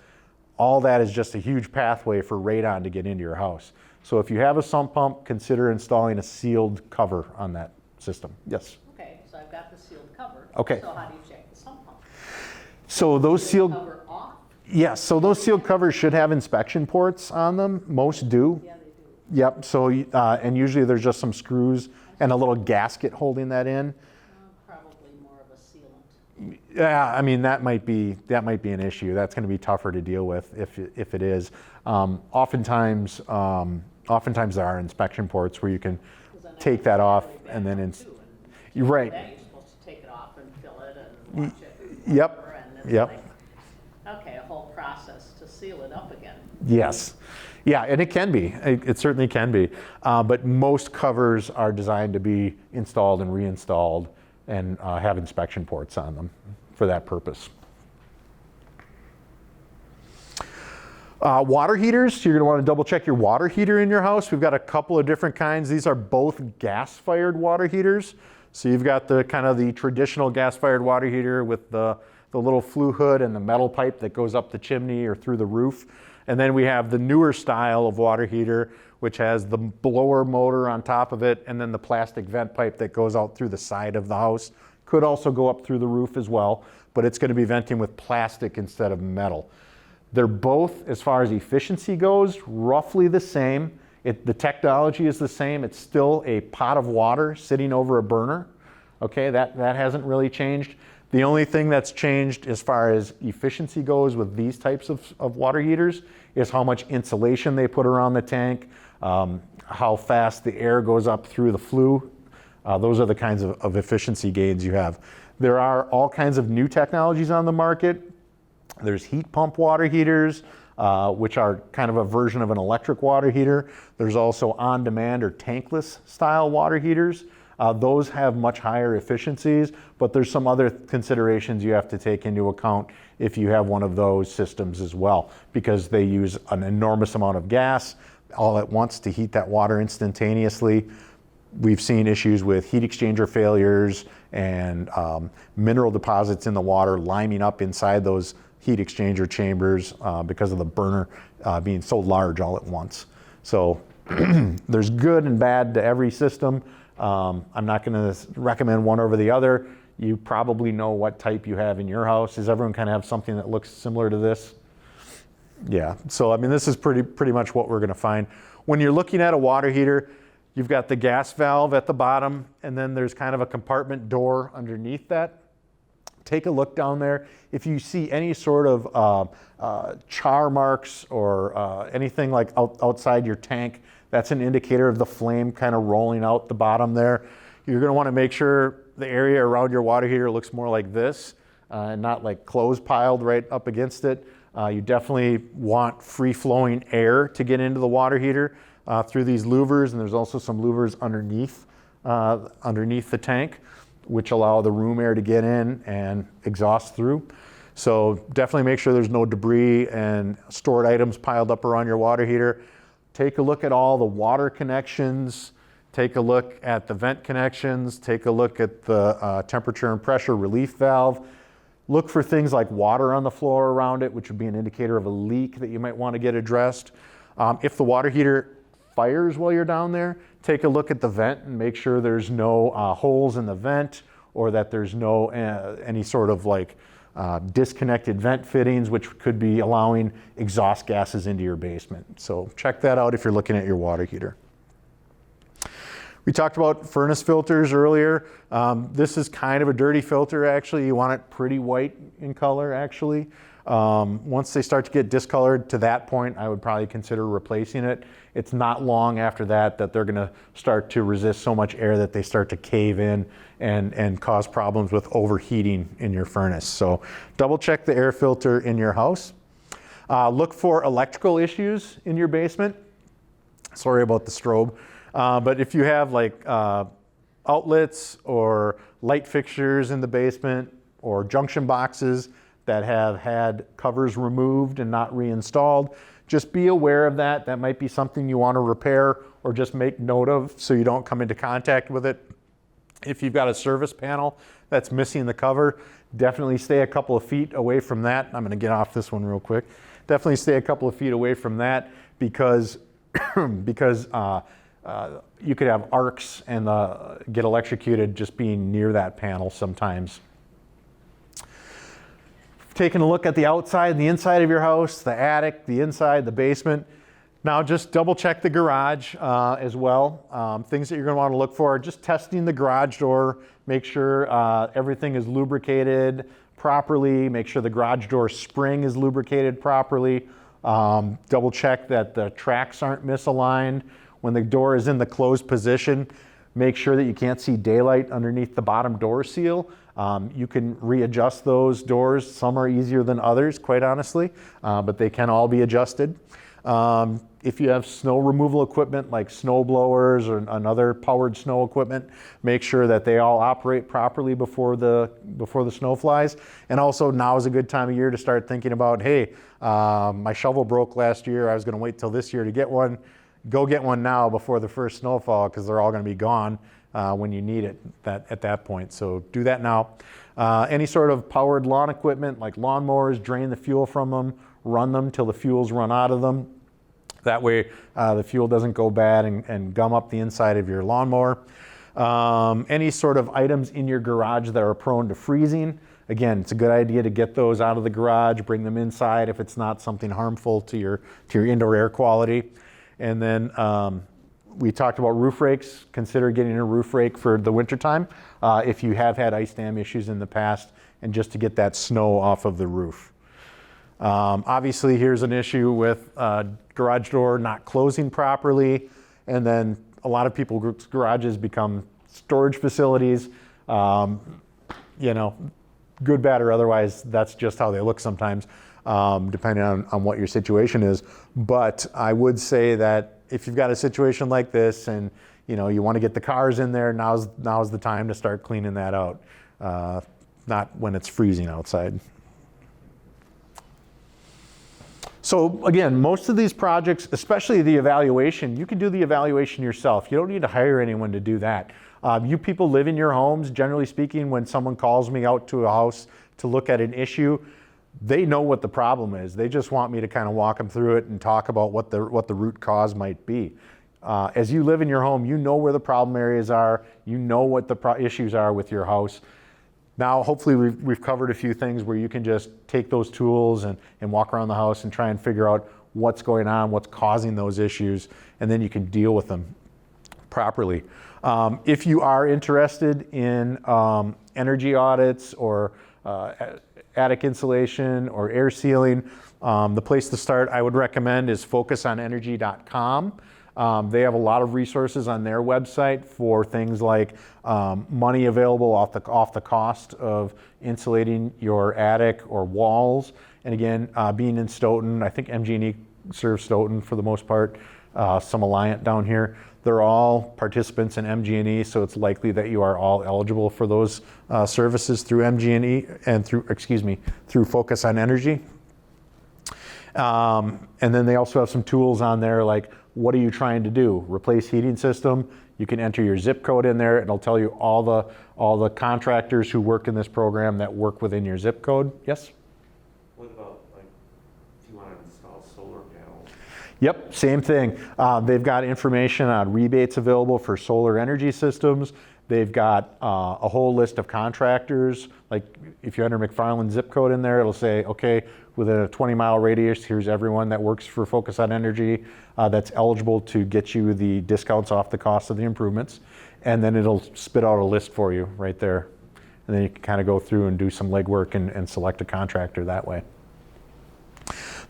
all that is just a huge pathway for radon to get into your house. So if you have a sump pump, consider installing a sealed cover on that system. Yes?
Okay, so I've got the sealed cover.
Okay.
So how do you check the sump pump?
So those sealed
Cover off?
yes, so those sealed covers should have inspection ports on them. Most do.
Yeah, they do.
Yep. So and usually there's just some screws and a little gasket holding that in.
Probably more of a sealant.
Yeah, I mean that might be an issue. That's going to be tougher to deal with if it is. Oftentimes there are inspection ports where you can
'Cause then I
take
have
that
to
off
carry it
and
back
then
out, too, and
you're right.
then you're supposed to take it off and fill it and watch it.
Yep.
And it's
Yep.
like, okay, a whole process to seal it up again.
Yes. Yeah, and it can be. It certainly can be. But most covers are designed to be installed and reinstalled and have inspection ports on them for that purpose. Water heaters, you're going to want to double check your water heater in your house. We've got a couple of different kinds. These are both gas-fired water heaters. So you've got the kind of the traditional gas-fired water heater with the little flue hood and the metal pipe that goes up the chimney or through the roof. And then we have the newer style of water heater, which has the blower motor on top of it and then the plastic vent pipe that goes out through the side of the house. Could also go up through the roof as well, but it's going to be venting with plastic instead of metal. They're both, as far as efficiency goes, roughly the same. The technology is the same. It's still a pot of water sitting over a burner. Okay, that hasn't really changed. The only thing that's changed as far as efficiency goes with these types of water heaters is how much insulation they put around the tank, how fast the air goes up through the flue. Those are the kinds of efficiency gains you have. There are all kinds of new technologies on the market. There's heat pump water heaters, which are kind of a version of an electric water heater. There's also on-demand or tankless style water heaters. Those have much higher efficiencies, but there's some other considerations you have to take into account if you have one of those systems as well, because they use an enormous amount of gas all at once to heat that water instantaneously. We've seen issues with heat exchanger failures and mineral deposits in the water liming up inside those heat exchanger chambers because of the burner being so large all at once. So there's good and bad to every system. I'm not going to recommend one over the other. You probably know what type you have in your house. Does everyone kind of have something that looks similar to this? Yeah, so I mean, this is pretty much what we're going to find. When you're looking at a water heater, you've got the gas valve at the bottom, and then there's kind of a compartment door underneath that. Take a look down there. If you see any sort of char marks or anything like outside your tank, that's an indicator of the flame kind of rolling out the bottom there. You're going to want to make sure the area around your water heater looks more like this and not like clothes piled right up against it. You definitely want free-flowing air to get into the water heater through these louvers, and there's also some louvers underneath the tank, which allow the room air to get in and exhaust through. So definitely make sure there's no debris and stored items piled up around your water heater. Take a look at all the water connections, take a look at the vent connections, take a look at the temperature and pressure relief valve. Look for things like water on the floor around it, which would be an indicator of a leak that you might want to get addressed. If the water heater fires while you're down there, take a look at the vent and make sure there's no holes in the vent or that there's no any sort of like disconnected vent fittings, which could be allowing exhaust gases into your basement. So check that out if you're looking at your water heater. We talked about furnace filters earlier. This is kind of a dirty filter actually. You want it pretty white in color actually. Once they start to get discolored to that point, I would probably consider replacing it. It's not long after that they're going to start to resist so much air that they start to cave in and cause problems with overheating in your furnace. So double check the air filter in your house. Look for electrical issues in your basement. Sorry about the strobe. But if you have like outlets or light fixtures in the basement or junction boxes that have had covers removed and not reinstalled, just be aware of that. That might be something you want to repair or just make note of so you don't come into contact with it. If you've got a service panel that's missing the cover, definitely stay a couple of feet away from that. I'm going to get off this one real quick. Definitely stay a couple of feet away from that because you could have arcs and get electrocuted just being near that panel sometimes. Taking a look at the outside and the inside of your house, the attic, the inside, the basement. Now just double check the garage as well. Things that you're going to want to look for, just testing the garage door, make sure everything is lubricated properly, make sure the garage door spring is lubricated properly. Double check that the tracks aren't misaligned. When the door is in the closed position, make sure that you can't see daylight underneath the bottom door seal. You can readjust those doors. Some are easier than others, quite honestly, but they can all be adjusted. If you have snow removal equipment like snow blowers or another powered snow equipment, make sure that they all operate properly before the snow flies. And also now is a good time of year to start thinking about, hey, my shovel broke last year. I was going to wait till this year to get one. Go get one now before the first snowfall, because they're all going to be gone when you need it at that point. So do that now. Any sort of powered lawn equipment like lawnmowers, drain the fuel from them, run them till the fuel's run out of them. That way the fuel doesn't go bad and gum up the inside of your lawnmower. Any sort of items in your garage that are prone to freezing. Again, it's a good idea to get those out of the garage, bring them inside if it's not something harmful to your indoor air quality. And then we talked about roof rakes. Consider getting a roof rake for the wintertime if you have had ice dam issues in the past, and just to get that snow off of the roof. Obviously, here's an issue with garage door not closing properly, and then a lot of people's garages become storage facilities. You know, good, bad, or otherwise, that's just how they look sometimes, depending on what your situation is. But I would say that if you've got a situation like this and you want to get the cars in there, now's the time to start cleaning that out, not when it's freezing outside. So again, most of these projects, especially the evaluation, you can do the evaluation yourself. You don't need to hire anyone to do that. You people live in your homes. Generally speaking, when someone calls me out to a house to look at an issue, they know what the problem is. They just want me to kind of walk them through it and talk about what the root cause might be. As you live in your home, you know where the problem areas are. You know what the issues are with your house. Now, hopefully we've covered a few things where you can just take those tools and walk around the house and try and figure out what's going on, what's causing those issues, and then you can deal with them properly. If you are interested in energy audits or attic insulation or air sealing, the place to start I would recommend is focusonenergy.com. They have a lot of resources on their website for things like money available off the cost of insulating your attic or walls. And again, being in Stoughton, I think MG&E serves Stoughton for the most part, some Alliant down here. They're all participants in MG&E, so it's likely that you are all eligible for those services through MG&E and through Focus on Energy. And then they also have some tools on there like, what are you trying to do? Replace heating system. You can enter your zip code in there. It'll tell you all the contractors who work in this program that work within your zip code. Yes?
What about if you want to install solar panels?
Yep, same thing. They've got information on rebates available for solar energy systems. They've got a whole list of contractors. Like if you enter McFarland zip code in there, it'll say, okay, within a 20-mile radius, here's everyone that works for Focus on Energy that's eligible to get you the discounts off the cost of the improvements. And then it'll spit out a list for you right there. And then you can kind of go through and do some legwork and select a contractor that way.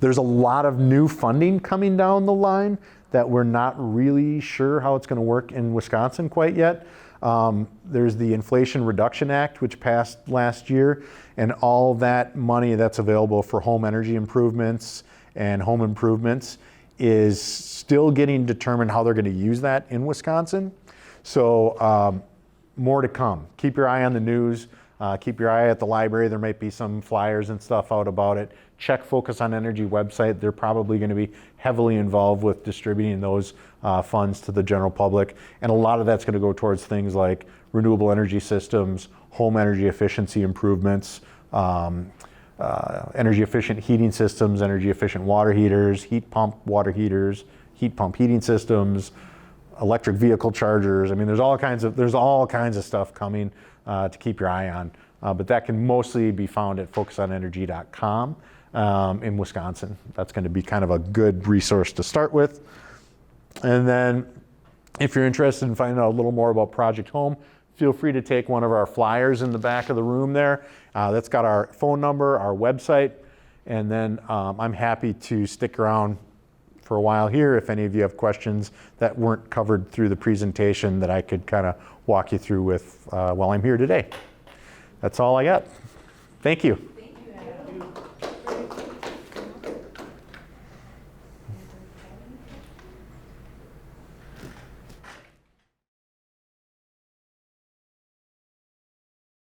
There's a lot of new funding coming down the line that we're not really sure how it's going to work in Wisconsin quite yet. There's the Inflation Reduction Act, which passed last year, and all that money that's available for home energy improvements and home improvements is still getting determined how they're going to use that in Wisconsin. So more to come. Keep your eye on the news. Keep your eye at the library. There might be some flyers and stuff out about it. Check Focus on Energy website. They're probably going to be heavily involved with distributing those funds to the general public. And a lot of that's going to go towards things like renewable energy systems, home energy efficiency improvements, energy efficient heating systems, energy efficient water heaters, heat pump water heaters, heat pump heating systems, electric vehicle chargers. I mean, there's all kinds of stuff coming to keep your eye on. But that can mostly be found at focusonenergy.com in Wisconsin. That's going to be kind of a good resource to start with. And then if you're interested in finding out a little more about Project Home, feel free to take one of our flyers in the back of the room there. That's got our phone number, our website, and then I'm happy to stick around for a while here if any of you have questions that weren't covered through the presentation that I could kind of walk you through with while I'm here today. That's all I got. Thank you.